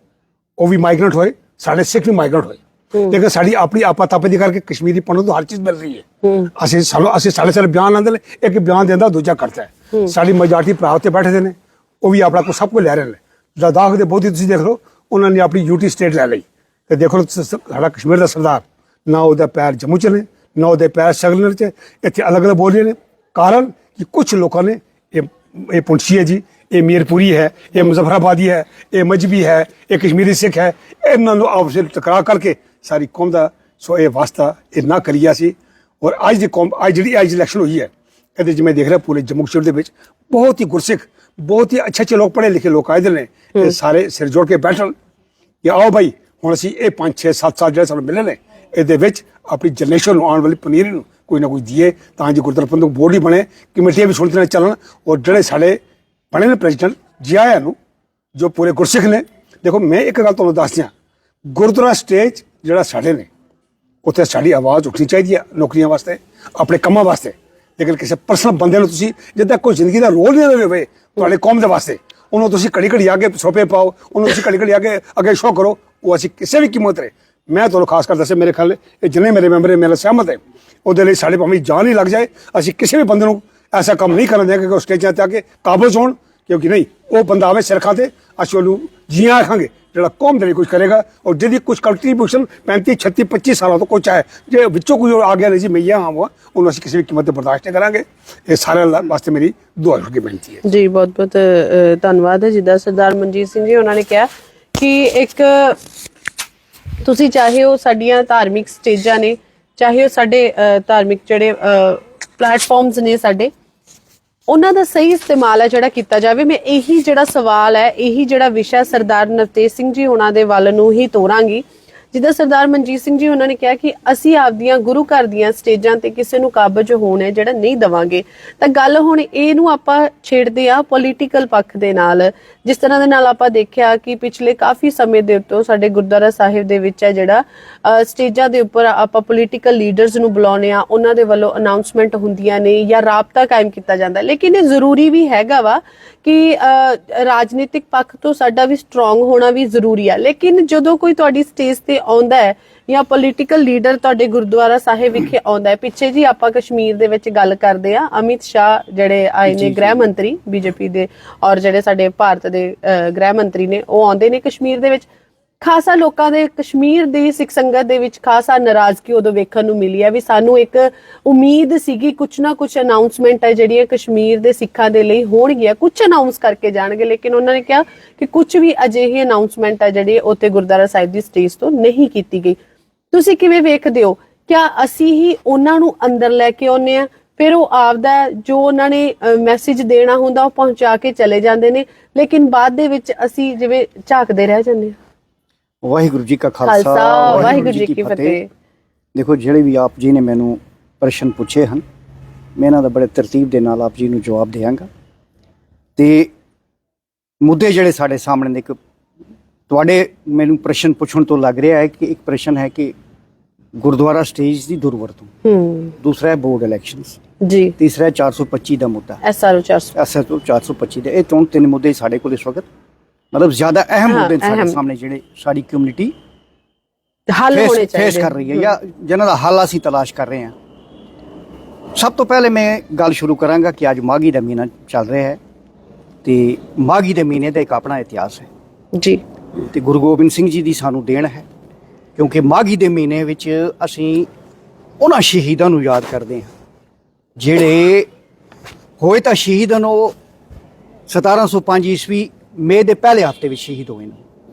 वो भी माइग्रेंट होए, साढ़े सिख भी माइग्रेंट होए, लेकिन साड़ी अपनी आपातापी करके कश्मीरी पंडित तो हर चीज मिल रही है। असि साढ़े बयान आंदे ने, एक बयान देंदा दूजा करता है। साड़ी मेजॉरिटी भरा उत्ते बैठे ने, वो भी अपना कुछ सब कुछ लै रहे हैं। लद्दाख के बोधी तुसीं देख लो, उन्होंने अपनी यूटी स्टेट लै लई, ते देखो साडा कश्मीर का सरदार ना उहदा पैर जम्मू च ने ना उहदे पैर श्रीनगर च, इत्थे अलग अलग बोल रहे हैं। कारण कि कुछ लोगों ने ये पुंछी है जी, ये मीरपुरी है, ये मुजफ्फराबादी है, ये मजहबी है, ये कश्मीरी सिख है, इन्होंने आपस में टकरा करके सारी कौम का सो ये वास्ता ये ना करिया सी। और अज की कौम अज जी अज इलैक्शन हुई है, ये मैं देख रहा पूरे जम्मू कश्मीर के बहुत ही गुरसिख बहुत ही अच्छे अच्छे लोग पढ़े लिखे लोग आए ने, ये सारे सिर जोड़ के बैठन कि आओ भाई हुण असीं ये 5 6 7 साल जो सानूं मिले ने ये अपनी जनरेशन आने वाली पनीरी कोई ना कोई दिए, तां जो गुरुद्वारा प्रबंधक बोर्ड ही बने, कमेटियां भी सुनते चलन। और जोड़े साढ़े बने ने प्रेजिडेंट जी आया जो पूरे गुरसिख ने। देखो मैं एक गल तुहानूं दस दियां, गुरुद्वारा स्टेज जिहड़ा साढ़े ने उत्थे साड़ी आवाज़ उठनी चाहिए नौकरियां वास्ते अपने कामां वास्ते, लेकिन किसी पर्सनल बंदे नूं तुसीं जिद्दां कोई जिंदगी का रोल नहीं होवे तुहाडे कौम दे वास्ते, उन्होंने तुसीं घड़ी घड़ी आगे सोपे पाओ, उन्होंने तुसीं घड़ी घड़ी आगे अगे शो करो, वो असीं किसी भी कीमत रे। मैं तुहानूं खास कर दस्सिया, मेरे ख्याल जिन्ने मेरे मैंबर है मेरे सहमत है, ਉਹਦੇ ਲਈ ਸਾਡੇ ਭਾਵੇਂ जान ही लग जाए, ਅਸੀਂ ਕਿਸੇ ਵੀ ਬੰਦੇ ਨੂੰ ऐसा काम नहीं करन देंगे कि स्टेजां ते आके काबज होण, क्योंकि नहीं वो बंदा आवे सिरखां ते ਅਸੀਂ ਉਹਨੂੰ ਜੀਆਂ ਆਖਾਂਗੇ ਜਿਹੜਾ ਕੌਮ ਦੇ ਲਈ ਕੁਝ ਕਰੇਗਾ। और ਜਿਹਦੀ ਕੁਝ ਕੰਟਰੀਬਿਊਸ਼ਨ 35 36 25 ਸਾਲਾਂ ਤੋਂ ਕੁਝ ਹੈ, ਜੇ ਵਿੱਚੋਂ ਕੋਈ ਆ ਗਿਆ ਨਹੀਂ ਜੀ ਮੈਂ ਆਵਾਂ ਉਹਨੂੰ ਅਸੀਂ ਕਿਸੇ ਵੀ ਕੀਮਤ ਤੇ ਬਰਦਾਸ਼ਤ ਨਹੀਂ ਕਰਾਂਗੇ। ਇਹ ਸਾਰਿਆਂ ਵਾਸਤੇ ਮੇਰੀ ਦੁਆ ਦੀ ਬੇਨਤੀ ਹੈ ਜੀ। ਬਹੁਤ ਬਹੁਤ ਧੰਨਵਾਦ ਹੈ। ਜਿੱਦਾਂ ਸਰਦਾਰ ਮਨਜੀਤ ਸਿੰਘ ਜੀ ਉਹਨਾਂ ਨੇ ਕਿਹਾ ਕਿ ਇੱਕ ਤੁਸੀਂ ਚਾਹੇ ਉਹ ਸਾਡੀਆਂ ਧਾਰਮਿਕ ਸਟੇਜਾਂ ਨੇ, ਚਾਹੇ ਉਹ ਸਾਡੇ ਧਾਰਮਿਕ ਜਿਹੜੇ ਪਲੇਟਫਾਰਮਸ ਨੇ ਸਾਡੇ, ਉਹਨਾਂ ਦਾ ਸਹੀ ਇਸਤੇਮਾਲ ਹੈ ਜਿਹੜਾ ਕੀਤਾ ਜਾਵੇ। ਮੈਂ ਇਹੀ ਜਿਹੜਾ ਸਵਾਲ ਹੈ, ਇਹੀ ਜਿਹੜਾ ਵਿਸ਼ਾ ਸਰਦਾਰ ਨਵਤੇਜ ਸਿੰਘ ਜੀ ਉਹਨਾਂ ਦੇ ਵੱਲ ਨੂੰ ਹੀ ਤੋਰਾਂਗੀ। ਜਿੱਦਾਂ ਸਰਦਾਰ ਮਨਜੀਤ ਸਿੰਘ ਜੀ ਉਹਨਾਂ ਨੇ ਕਿਹਾ ਕਿ ਅਸੀਂ ਆਪਦੀਆਂ ਗੁਰੂ ਘਰ ਦੀਆਂ ਸਟੇਜਾਂ ਤੇ ਕਿਸੇ ਨੂੰ ਕਾਬਜ ਹੋਣ ਹੈ ਜਿਹੜਾ ਨਹੀਂ ਦਵਾਂਗੇ, ਤਾਂ ਗੱਲ ਹੁਣ ਇਹਨੂੰ ਆਪਾਂ ਛੇੜਦੇ ਆ ਪੋਲੀਟੀਕਲ ਪੱਖ ਦੇ ਨਾਲ। ਜਿਸ ਤਰ੍ਹਾਂ ਦੇ ਨਾਲ ਆਪਾਂ ਦੇਖਿਆ ਕਿ ਪਿਛਲੇ ਕਾਫੀ ਸਮੇਂ ਦੇ ਉੱਤੋਂ ਸਾਡੇ ਗੁਰਦੁਆਰਾ ਸਾਹਿਬ ਦੇ ਵਿੱਚ ਹੈ ਜਿਹੜਾ ਸਟੇਜਾਂ ਦੇ ਉੱਪਰ ਆਪਾਂ ਪੋਲੀਟੀਕਲ ਲੀਡਰਸ ਨੂੰ ਬੁਲਾਉਂਦੇ ਆ, ਉਹਨਾਂ ਦੇ ਵੱਲੋਂ ਅਨਾਉਂਸਮੈਂਟ ਹੁੰਦੀਆਂ ਨੇ ਜਾਂ ਰਾਬਤਾ ਕਾਇਮ ਕੀਤਾ ਜਾਂਦਾ। ਲੇਕਿਨ ਇਹ ਜ਼ਰੂਰੀ ਵੀ ਹੈਗਾ ਵਾ ਕਿ ਰਾਜਨੀਤਿਕ ਪੱਖ ਤੋਂ ਸਾਡਾ ਵੀ ਸਟਰੋਂਗ ਹੋਣਾ ਵੀ ਜ਼ਰੂਰੀ ਆ। ਲੇਕਿਨ ਜਦੋਂ ਕੋਈ ਤੁਹਾਡੀ ਸਟੇਜ ਤੇ ਆਉਂਦਾ ਹੈ ਜਾਂ ਪੋਲੀਟੀਕਲ ਲੀਡਰ ਤੁਹਾਡੇ ਗੁਰਦੁਆਰਾ ਸਾਹਿਬ ਵਿਖੇ ਆਉਂਦਾ ਹੈ, ਪਿੱਛੇ ਜੀ ਆਪਾਂ ਕਸ਼ਮੀਰ ਦੇ ਵਿੱਚ ਗੱਲ ਕਰਦੇ ਆ, ਅਮਿਤ ਸ਼ਾਹ ਜਿਹੜੇ ਆਏ ਨੇ ਗ੍ਰਹਿ ਮੰਤਰੀ ਬੀਜੇਪੀ ਦੇ, ਔਰ ਜਿਹੜੇ ਸਾਡੇ ਭਾਰਤ ਦੇ ਗ੍ਰਹਿ ਮੰਤਰੀ ਨੇ, ਉਹ ਆਉਂਦੇ ਨੇ ਕਸ਼ਮੀਰ ਦੇ ਵਿੱਚ। ਖਾਸਾ ਲੋਕਾਂ ਦੇ ਕਸ਼ਮੀਰ ਦੀ ਸਿੱਖ ਸੰਗਤ ਦੇ ਵਿੱਚ ਖਾਸਾ ਨਾਰਾਜ਼ਗੀ ਉਦੋਂ ਵੇਖਣ ਨੂੰ ਮਿਲੀ ਹੈ ਵੀ ਸਾਨੂੰ ਇੱਕ ਉਮੀਦ ਸੀਗੀ ਕੁਛ ਨਾ ਕੁਛ ਅਨਾਉਂਸਮੈਂਟ ਹੈ ਜਿਹੜੀਆਂ ਕਸ਼ਮੀਰ ਦੇ ਸਿੱਖਾਂ ਦੇ ਲਈ ਹੋਣਗੀਆਂ, ਕੁਛ ਅਨਾਉਂਸ ਕਰਕੇ ਜਾਣਗੇ। ਲੇਕਿਨ ਉਹਨਾਂ ਨੇ ਕਿਹਾ ਕਿ ਕੁਛ ਵੀ ਅਜਿਹੀ ਅਨਾਉਂਸਮੈਂਟ ਹੈ ਜਿਹੜੀ ਉੱਥੇ ਗੁਰਦੁਆਰਾ ਸਾਹਿਬ ਦੀ ਸਟੇਜ ਤੋਂ ਨਹੀਂ ਕੀਤੀ ਗਈ। ਤੁਸੀਂ ਕਿਵੇਂ ਵੇਖਦੇ ਹੋ? ਕਿਆ ਅਸੀਂ ਹੀ ਉਹਨਾਂ ਨੂੰ ਅੰਦਰ ਲੈ ਕੇ ਆਉਂਦੇ ਆ, ਫਿਰ ਉਹ ਆਪਦਾ ਜੋ ਉਹਨਾਂ ਨੇ ਮੈਸੇਜ ਦੇਣਾ ਹੁੰਦਾ ਉਹ ਪਹੁੰਚਾ ਕੇ ਚਲੇ ਜਾਂਦੇ ਨੇ, ਲੇਕਿਨ ਬਾਅਦ ਦੇ ਵਿੱਚ ਅਸੀਂ ਜਿਵੇਂ ਝਾਕਦੇ ਰਹਿ ਜਾਂਦੇ ਆ। ਵਾਹਿਗੁਰੂ ਜੀ ਕਾ ਖਾਲਸਾ ਵਾਹਿਗੁਰੂ ਜੀ ਕੀ ਫਤਿਹ। ਦੇਖੋ ਜਿਹੜੇ ਵੀ ਆਪ ਜੀ ਨੇ ਮੈਨੂੰ ਪ੍ਰਸ਼ਨ ਪੁੱਛੇ ਹਨ, ਮੈਂ ਇਹਨਾਂ ਦਾ ਬੜੇ ਤਰਤੀਬ ਦੇ ਨਾਲ ਆਪ ਜੀ ਨੂੰ ਜਵਾਬ ਦੇਵਾਂਗਾ। ਤੇ ਮੁੱਦੇ ਜਿਹੜੇ ਸਾਡੇ ਸਾਹਮਣੇ ਨੇ, ਇੱਕ ਤੁਹਾਡੇ ਮੈਨੂੰ ਪ੍ਰਸ਼ਨ ਪੁੱਛਣ ਤੋਂ ਲੱਗ ਰਿਹਾ ਹੈ ਕਿ ਇੱਕ ਪ੍ਰਸ਼ਨ ਹੈ ਕਿ ਗੁਰਦੁਆਰਾ ਸਟੇਜ ਦੀ ਦੁਰਵਰਤੋਂ, ਦੂਸਰਾ ਹੈ ਬੋਰਡ ਇਲੈਕਸ਼ਨਸ ਜੀ, ਤੀਸਰਾ 425 ਦਾ ਮੁੱਦਾ, SRO 425 ਦੇ। ਇਹ ਤਿੰਨ ਮੁੱਦੇ ਸਾਡੇ ਕੋਲ ਇਸ ਵਕਤ मतलब ज्यादा अहम मुद्दे ਸਾਡੇ ਸਾਹਮਣੇ ਜਿਹੜੇ ਸਾਡੀ ਕਮਿਊਨਿਟੀ ਹੱਲ ਹੋਣੇ ਚਾਹੀਦੇ ਫੇਸ ਕਰ ਰਹੀ ਹੈ ਜਾਂ ਜਿਨ੍ਹਾਂ ਦਾ ਹੱਲ ਅਸੀਂ ਤਲਾਸ਼ ਕਰ ਰਹੇ ਹਾਂ। ਸਭ ਤੋਂ ਪਹਿਲੇ ਮੈਂ ਗੱਲ ਸ਼ੁਰੂ ਕਰਾਂਗਾ ਕਿ ਅੱਜ ਮਾਘੀ ਦਾ ਮਹੀਨਾ ਚੱਲ ਰਿਹਾ ਹੈ ਤੇ ਮਾਘੀ ਦੇ ਮਹੀਨੇ ਦਾ ਇੱਕ ਆਪਣਾ ਇਤਿਹਾਸ ਹੈ ਜੀ, ਤੇ ਗੁਰੂ ਗੋਬਿੰਦ ਸਿੰਘ ਜੀ ਦੀ ਸਾਨੂੰ ਦੇਣ ਹੈ, ਕਿਉਂਕਿ ਮਾਘੀ ਦੇ ਮਹੀਨੇ ਵਿੱਚ ਅਸੀਂ ਉਹਨਾਂ ਸ਼ਹੀਦਾਂ ਨੂੰ ਯਾਦ ਕਰਦੇ ਹਾਂ ਜਿਹੜੇ ਹੋਏ ਤਾਂ ਸ਼ਹੀਦ ਹਨ, ਉਹ 1705 ਈਸਵੀ ਮਈ ਦੇ ਪਹਿਲੇ ਹਫ਼ਤੇ ਵਿੱਚ ਸ਼ਹੀਦ ਹੋਏ ਨੇ,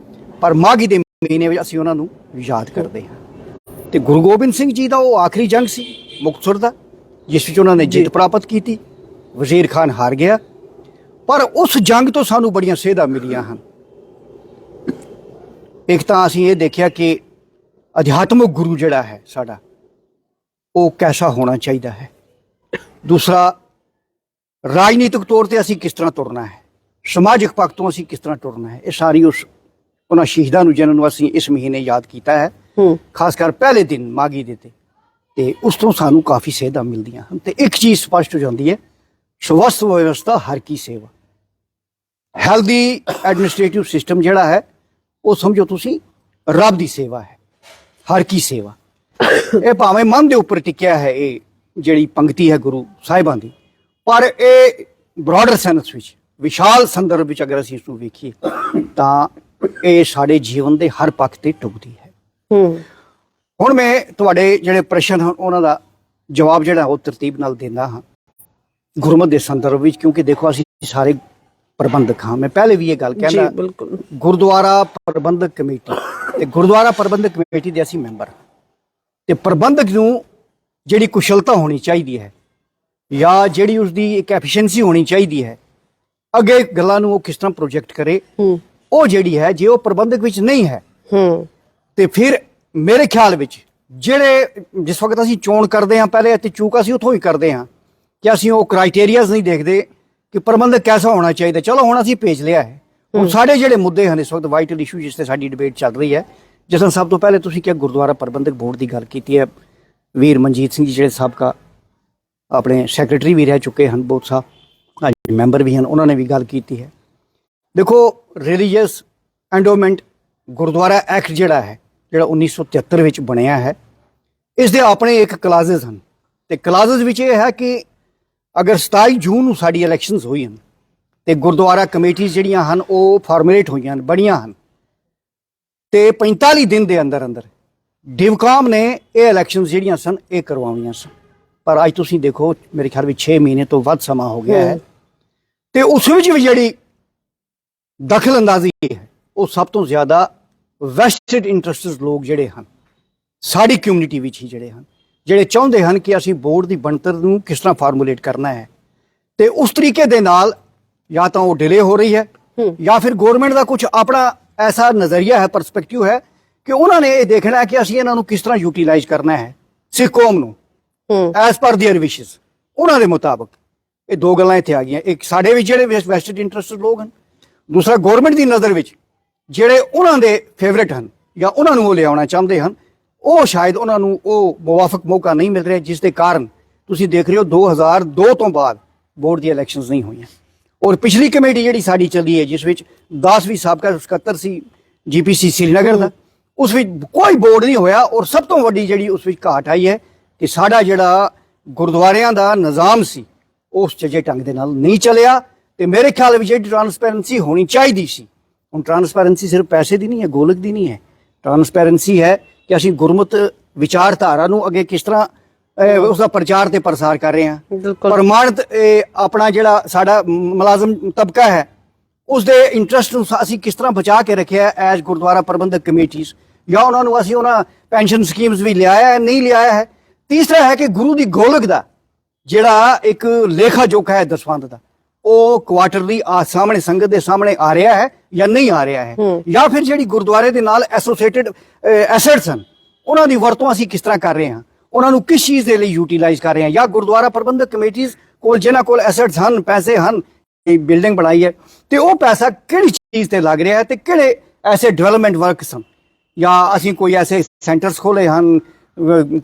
ਪਰ ਮਾਘੀ ਦੇ ਮਹੀਨੇ ਵਿੱਚ ਅਸੀਂ ਉਹਨਾਂ ਨੂੰ ਯਾਦ ਕਰਦੇ ਹਾਂ। ਤੇ ਗੁਰੂ ਗੋਬਿੰਦ ਸਿੰਘ ਜੀ ਦਾ ਉਹ ਆਖਰੀ ਜੰਗ ਸੀ ਮੁਕਤਸਰ ਦਾ, ਜਿਸ ਵਿੱਚ ਉਹਨਾਂ ਨੇ ਜਿੱਤ ਪ੍ਰਾਪਤ ਕੀਤੀ, ਵਜ਼ੀਰ ਖਾਨ ਹਾਰ ਗਿਆ, ਪਰ ਉਸ ਜੰਗ ਤੋਂ ਸਾਨੂੰ ਬੜੀਆਂ ਸੇਧਾਂ ਮਿਲੀਆਂ ਹਨ। ਇੱਕ ਤਾਂ ਅਸੀਂ ਇਹ ਦੇਖਿਆ ਕਿ ਅਧਿਆਤਮਿਕ ਗੁਰੂ ਜਿਹੜਾ ਹੈ ਸਾਡਾ, ਉਹ ਕੈਸਾ ਹੋਣਾ ਚਾਹੀਦਾ ਹੈ। ਦੂਸਰਾ, ਰਾਜਨੀਤਿਕ ਤੌਰ ਤੇ ਅਸੀਂ ਕਿਸ ਤਰ੍ਹਾਂ ਤੁਰਨਾ ਹੈ, ਸਮਾਜਿਕ ਪੱਖ ਤੋਂ ਅਸੀਂ ਕਿਸ ਤਰ੍ਹਾਂ ਤੁਰਨਾ ਹੈ। ਇਹ ਸਾਰੀ ਉਹਨਾਂ ਸ਼ਹੀਦਾਂ ਨੂੰ ਜਿਨ੍ਹਾਂ ਨੂੰ ਅਸੀਂ ਇਸ ਮਹੀਨੇ ਯਾਦ ਕੀਤਾ ਹੈ, ਖਾਸ ਕਰ ਪਹਿਲੇ ਦਿਨ ਮਾਘੀ ਦੇ ਤੇ ਉਸ ਤੋਂ ਸਾਨੂੰ ਕਾਫੀ ਸੇਧਾਂ ਮਿਲਦੀਆਂ ਹਨ। ਤੇ ਇੱਕ ਚੀਜ਼ ਸਪਸ਼ਟ ਹੋ ਜਾਂਦੀ ਹੈ, ਸਵਸਥ ਵਿਵਸਥਾ ਹਰ ਕੀ ਸੇਵਾ। ਹੈਲਦੀ ਐਡਮਿਨਿਸਟ੍ਰੇਟਿਵ ਸਿਸਟਮ ਜਿਹੜਾ ਹੈ, ਉਹ ਸਮਝੋ ਤੁਸੀਂ ਰੱਬ ਦੀ ਸੇਵਾ ਹੈ, ਹਰ ਕੀ ਸੇਵਾ। ਇਹ ਭਾਵੇਂ ਮਨ ਦੇ ਉੱਪਰ ਟਿਕਿਆ ਹੈ ਇਹ ਜਿਹੜੀ ਪੰਕਤੀ ਹੈ ਗੁਰੂ ਸਾਹਿਬਾਂ ਦੀ, ਪਰ ਇਹ ਬ੍ਰੌਡਰ ਸੈਂਸ ਵਿੱਚ, ਵਿਸ਼ਾਲ ਸੰਦਰਭ ਵਿੱਚ ਅਗਰ ਅਸੀਂ ਇਸ ਨੂੰ ਵੇਖੀਏ ਤਾਂ ਇਹ ਸਾਡੇ ਜੀਵਨ ਦੇ ਹਰ ਪੱਖ ਤੇ ਟੁਕਦੀ ਹੈ। ਹੁਣ ਮੈਂ ਤੁਹਾਡੇ ਜਿਹੜੇ ਪ੍ਰਸ਼ਨ ਹਨ ਉਹਨਾਂ ਦਾ ਜਵਾਬ ਜਿਹੜਾ ਉਹ ਤਰਤੀਬ ਨਾਲ ਦਿੰਦਾ ਹਾਂ ਗੁਰਮਤਿ ਦੇ ਸੰਦਰਭ ਵਿੱਚ, ਕਿਉਂਕਿ ਦੇਖੋ ਅਸੀਂ ਸਾਰੇ ਪ੍ਰਬੰਧਕ ਹਾਂ। ਮੈਂ ਪਹਿਲੇ ਵੀ ਇਹ ਗੱਲ ਕਹਿੰਦਾ, ਬਿਲਕੁਲ, ਗੁਰਦੁਆਰਾ ਪ੍ਰਬੰਧਕ ਕਮੇਟੀ ਤੇ ਗੁਰਦੁਆਰਾ ਪ੍ਰਬੰਧਕ ਕਮੇਟੀ ਦੇ ਅਸੀਂ ਮੈਂਬਰ, ਤੇ ਪ੍ਰਬੰਧਕ ਨੂੰ ਜਿਹੜੀ ਕੁਸ਼ਲਤਾ ਹੋਣੀ ਚਾਹੀਦੀ ਹੈ ਜਾਂ ਜਿਹੜੀ ਉਸਦੀ ਇੱਕ ਐਫੀਸ਼ੀਐਂਸੀ ਹੋਣੀ ਚਾਹੀਦੀ ਹੈ, ਅੱਗੇ ਗੱਲਾਂ ਨੂੰ ਉਹ ਕਿਸ ਤਰ੍ਹਾਂ ਪ੍ਰੋਜੈਕਟ ਕਰੇ, ਉਹ ਜਿਹੜੀ ਹੈ ਜੇ ਉਹ ਪ੍ਰਬੰਧਕ ਵਿੱਚ ਨਹੀਂ ਹੈ ਤੇ ਫਿਰ ਮੇਰੇ ਖਿਆਲ ਵਿੱਚ ਜਿਹੜੇ ਜਿਸ ਵਕਤ ਅਸੀਂ ਚੋਣ ਕਰਦੇ ਹਾਂ ਪਹਿਲੇ ਅਤੇ ਚੂਕ ਅਸੀਂ ਉੱਥੋਂ ਹੀ ਕਰਦੇ ਹਾਂ ਕਿ ਅਸੀਂ ਉਹ ਕ੍ਰਾਈਟੇਰੀਆਜ਼ ਨਹੀਂ ਦੇਖਦੇ ਕਿ ਪ੍ਰਬੰਧਕ ਕੈਸਾ ਹੋਣਾ ਚਾਹੀਦਾ। ਚਲੋ ਹੁਣ ਅਸੀਂ ਭੇਜ ਲਿਆ ਹੈ, ਹੁਣ ਸਾਡੇ ਜਿਹੜੇ ਮੁੱਦੇ ਹਨ ਇਸ ਵਕਤ ਵਾਈਟਲ ਇਸ਼ੂ ਜਿਸ ਤੇ ਸਾਡੀ ਡਿਬੇਟ ਚੱਲ ਰਹੀ ਹੈ, ਜਿਸ ਤਰ੍ਹਾਂ ਸਭ ਤੋਂ ਪਹਿਲੇ ਤੁਸੀਂ ਕਿਹਾ ਗੁਰਦੁਆਰਾ ਪ੍ਰਬੰਧਕ ਬੋਰਡ ਦੀ ਗੱਲ ਕੀਤੀ ਹੈ। ਵੀਰ ਮਨਜੀਤ ਸਿੰਘ ਜੀ ਜਿਹੜੇ ਸਾਬਕਾ ਆਪਣੇ ਸੈਕਟਰੀ ਵੀ ਰਹਿ ਚੁੱਕੇ ਹਨ, ਬਹੁਤ ਸਾਹਿਬ ਮੈਂਬਰ ਵੀ ਹਨ, ਉਹਨਾਂ ਨੇ ਵੀ ਗੱਲ ਕੀਤੀ ਹੈ। ਦੇਖੋ ਰਿਲੀਜੀਅਸ ਐਂਡੋਮੈਂਟ ਗੁਰਦੁਆਰਾ ਐਕਟ ਜਿਹੜਾ ਹੈ, ਜਿਹੜਾ 1973 ਵਿੱਚ ਬਣਿਆ ਹੈ, ਇਸ ਦੇ ਆਪਣੇ ਇੱਕ ਕਲਾਜ਼ਸ ਹਨ ਤੇ ਕਲਾਜ਼ਸ ਵਿੱਚ ਇਹ ਹੈ ਕਿ ਅਗਰ 27 ਜੂਨ ਨੂੰ ਸਾਡੀ ਇਲੈਕਸ਼ਨਸ ਹੋਈ ਹਨ ਤੇ ਗੁਰਦੁਆਰਾ ਕਮੇਟੀਆਂ ਜਿਹੜੀਆਂ ਹਨ ਉਹ ਫਾਰਮੂਲੇਟ ਹੋਈਆਂ ਹਨ, ਬਣੀਆਂ ਹਨ, ਤੇ 45 ਦਿਨ ਦੇ ਅੰਦਰ ਅੰਦਰ ਡਿਵਕਾਮ ਨੇ ਇਹ ਇਲੈਕਸ਼ਨਸ ਜਿਹੜੀਆਂ ਸਨ ਇਹ ਕਰਵਾਉਣੀਆਂ ਸਨ। ਪਰ ਅੱਜ ਤੁਸੀਂ ਦੇਖੋ ਮੇਰੇ ਖਿਆਲ ਵਿੱਚ 6 ਮਹੀਨੇ ਤੋਂ ਵੱਧ ਸਮਾਂ ਹੋ ਗਿਆ ਹੈ ਤੇ ਉਸ ਵਿੱਚ ਵੀ ਜਿਹੜੀ ਦਖਲ ਅੰਦਾਜ਼ੀ ਹੈ ਉਹ ਸਭ ਤੋਂ ਜ਼ਿਆਦਾ ਵੈਸਟਡ ਇੰਟਰਸਟਡ ਲੋਕ ਜਿਹੜੇ ਹਨ ਸਾਡੀ ਕਮਿਊਨਿਟੀ ਵਿੱਚ ਹੀ ਜਿਹੜੇ ਹਨ, ਜਿਹੜੇ ਚਾਹੁੰਦੇ ਹਨ ਕਿ ਅਸੀਂ ਬੋਰਡ ਦੀ ਬਣਤਰ ਨੂੰ ਕਿਸ ਤਰ੍ਹਾਂ ਫਾਰਮੂਲੇਟ ਕਰਨਾ ਹੈ ਤੇ ਉਸ ਤਰੀਕੇ ਦੇ ਨਾਲ ਜਾਂ ਤਾਂ ਉਹ ਡਿਲੇ ਹੋ ਰਹੀ ਹੈ ਜਾਂ ਫਿਰ ਗਵਰਨਮੈਂਟ ਦਾ ਕੁਝ ਆਪਣਾ ਐਸਾ ਨਜ਼ਰੀਆ ਹੈ, ਪਰਸਪੈਕਟਿਵ ਹੈ ਕਿ ਉਹਨਾਂ ਨੇ ਇਹ ਦੇਖਣਾ ਹੈ ਕਿ ਅਸੀਂ ਇਹਨਾਂ ਨੂੰ ਕਿਸ ਤਰ੍ਹਾਂ ਯੂਟੀਲਾਈਜ਼ ਕਰਨਾ ਹੈ ਸਿੱਖ ਕੌਮ ਨੂੰ ਐਸ ਪਰ ਦੇਅਰ ਵਿਸ਼ਸ, ਉਹਨਾਂ ਦੇ ਮੁਤਾਬਕ। ਇਹ ਦੋ ਗੱਲਾਂ ਇੱਥੇ ਆ ਗਈਆਂ, ਇੱਕ ਸਾਡੇ ਵਿੱਚ ਜਿਹੜੇ ਵੈਸਟਡ ਇੰਟਰਸਟਡ ਲੋਕ ਹਨ, ਦੂਸਰਾ ਗਵਰਨਮੈਂਟ ਦੀ ਨਜ਼ਰ ਵਿੱਚ ਜਿਹੜੇ ਉਹਨਾਂ ਦੇ ਫੇਵਰੇਟ ਹਨ ਜਾਂ ਉਹਨਾਂ ਨੂੰ ਉਹ ਲਿਆਉਣਾ ਚਾਹੁੰਦੇ ਹਨ, ਉਹ ਸ਼ਾਇਦ ਉਹਨਾਂ ਨੂੰ ਉਹ ਮੁਵਾਫਕ ਮੌਕਾ ਨਹੀਂ ਮਿਲ ਰਿਹਾ, ਜਿਸ ਦੇ ਕਾਰਨ ਤੁਸੀਂ ਦੇਖ ਰਹੇ ਹੋ 2002 ਤੋਂ ਬਾਅਦ ਬੋਰਡ ਦੀ ਇਲੈਕਸ਼ਨਸ ਨਹੀਂ ਹੋਈਆਂ। ਔਰ ਪਿਛਲੀ ਕਮੇਟੀ ਜਿਹੜੀ ਸਾਡੀ ਚੱਲੀ ਹੈ ਜਿਸ ਵਿੱਚ 10 ਵੀ ਸਾਬਕਾ ਸਕੱਤਰ ਸੀ ਜੀਪੀਸੀ ਸ੍ਰੀਨਗਰ ਦਾ, ਉਸ ਵਿੱਚ ਕੋਈ ਬੋਰਡ ਨਹੀਂ ਹੋਇਆ। ਔਰ ਸਭ ਤੋਂ ਵੱਡੀ ਜਿਹੜੀ ਉਸ ਵਿੱਚ ਘਾਟ ਆਈ ਹੈ ਕਿ ਸਾਡਾ ਜਿਹੜਾ ਗੁਰਦੁਆਰਿਆਂ ਦਾ ਨਿਜ਼ਾਮ ਸੀ ਉਸ ਚਜੇ ਢੰਗ ਦੇ ਨਾਲ ਨਹੀਂ ਚੱਲਿਆ ਤੇ ਮੇਰੇ ਖਿਆਲ ਵਿੱਚ ਜਿਹੜੀ ਟਰਾਂਸਪੈਰੈਂਸੀ ਹੋਣੀ ਚਾਹੀਦੀ ਸੀ, ਹੁਣ ਟਰਾਂਸਪੈਰੈਂਸੀ ਸਿਰਫ ਪੈਸੇ ਦੀ ਨਹੀਂ ਹੈ, ਗੋਲਕ ਦੀ ਨਹੀਂ ਹੈ, ਟਰਾਂਸਪੈਰੈਂਸੀ ਹੈ ਕਿ ਅਸੀਂ ਗੁਰਮਤ ਵਿਚਾਰਧਾਰਾ ਨੂੰ ਅੱਗੇ ਕਿਸ ਤਰ੍ਹਾਂ ਉਸ ਦਾ ਪ੍ਰਚਾਰ ਤੇ ਪ੍ਰਸਾਰ ਕਰ ਰਹੇ ਹਾਂ। ਪ੍ਰਮਾਣਿਤ ਆਪਣਾ ਜਿਹੜਾ ਸਾਡਾ ਮੁਲਾਜ਼ਮ ਤਬਕਾ ਹੈ ਉਸ ਦੇ ਇੰਟਰਸਟ ਨੂੰ ਅਸੀਂ ਕਿਸ ਤਰ੍ਹਾਂ ਬਚਾ ਕੇ ਰੱਖਿਆ ਐਜ਼ ਗੁਰਦੁਆਰਾ ਪ੍ਰਬੰਧਕ ਕਮੇਟੀਜ਼, ਜਾਂ ਉਹਨਾਂ ਨੂੰ ਅਸੀਂ ਉਹਨਾਂ ਪੈਨਸ਼ਨ ਸਕੀਮਸ ਵੀ ਲਿਆਇਆ ਹੈ ਨਹੀਂ ਲਿਆਇਆ ਹੈ। ਤੀਸਰਾ ਹੈ ਕਿ ਗੁਰੂ ਦੀ ਗੋਲਕ ਦਾ ਜਿਹੜਾ ਇੱਕ ਲੇਖਾ ਜੋਖਾ ਹੈ ਦਸਵੰਧ ਦਾ, ਉਹ ਕੁਆਟਰਲੀ ਸਾਹਮਣੇ ਸੰਗਤ ਦੇ ਸਾਹਮਣੇ ਆ ਰਿਹਾ ਹੈ ਜਾਂ ਨਹੀਂ ਆ ਰਿਹਾ ਹੈ, ਜਾਂ ਫਿਰ ਜਿਹੜੀ ਗੁਰਦੁਆਰੇ ਦੇ ਨਾਲ ਐਸੋਸੀਏਟਡ ਐਸੈਟਸ ਹਨ ਉਹਨਾਂ ਦੀ ਵਰਤੋਂ ਅਸੀਂ ਕਿਸ ਤਰ੍ਹਾਂ ਕਰ ਰਹੇ ਹਾਂ, ਉਹਨਾਂ ਨੂੰ ਕਿਸ ਚੀਜ਼ ਦੇ ਲਈ ਯੂਟੀਲਾਈਜ਼ ਕਰ ਰਹੇ ਹਾਂ, ਜਾਂ ਗੁਰਦੁਆਰਾ ਪ੍ਰਬੰਧਕ ਕਮੇਟੀਜ਼ ਕੋਲ ਜਿਨ੍ਹਾਂ ਕੋਲ ਐਸੈਟਸ ਹਨ, ਪੈਸੇ ਹਨ, ਬਿਲਡਿੰਗ ਬਣਾਈ ਹੈ ਤੇ ਉਹ ਪੈਸਾ ਕਿਹੜੀ ਚੀਜ਼ ਤੇ ਲੱਗ ਰਿਹਾ ਹੈ ਤੇ ਕਿਹੜੇ ਐਸੇ ਡਿਵੈਲਪਮੈਂਟ ਵਰਕਸ ਹਨ, ਜਾਂ ਅਸੀਂ ਕੋਈ ਐਸੇ ਸੈਂਟਰਸ ਖੋਲੇ ਹਨ,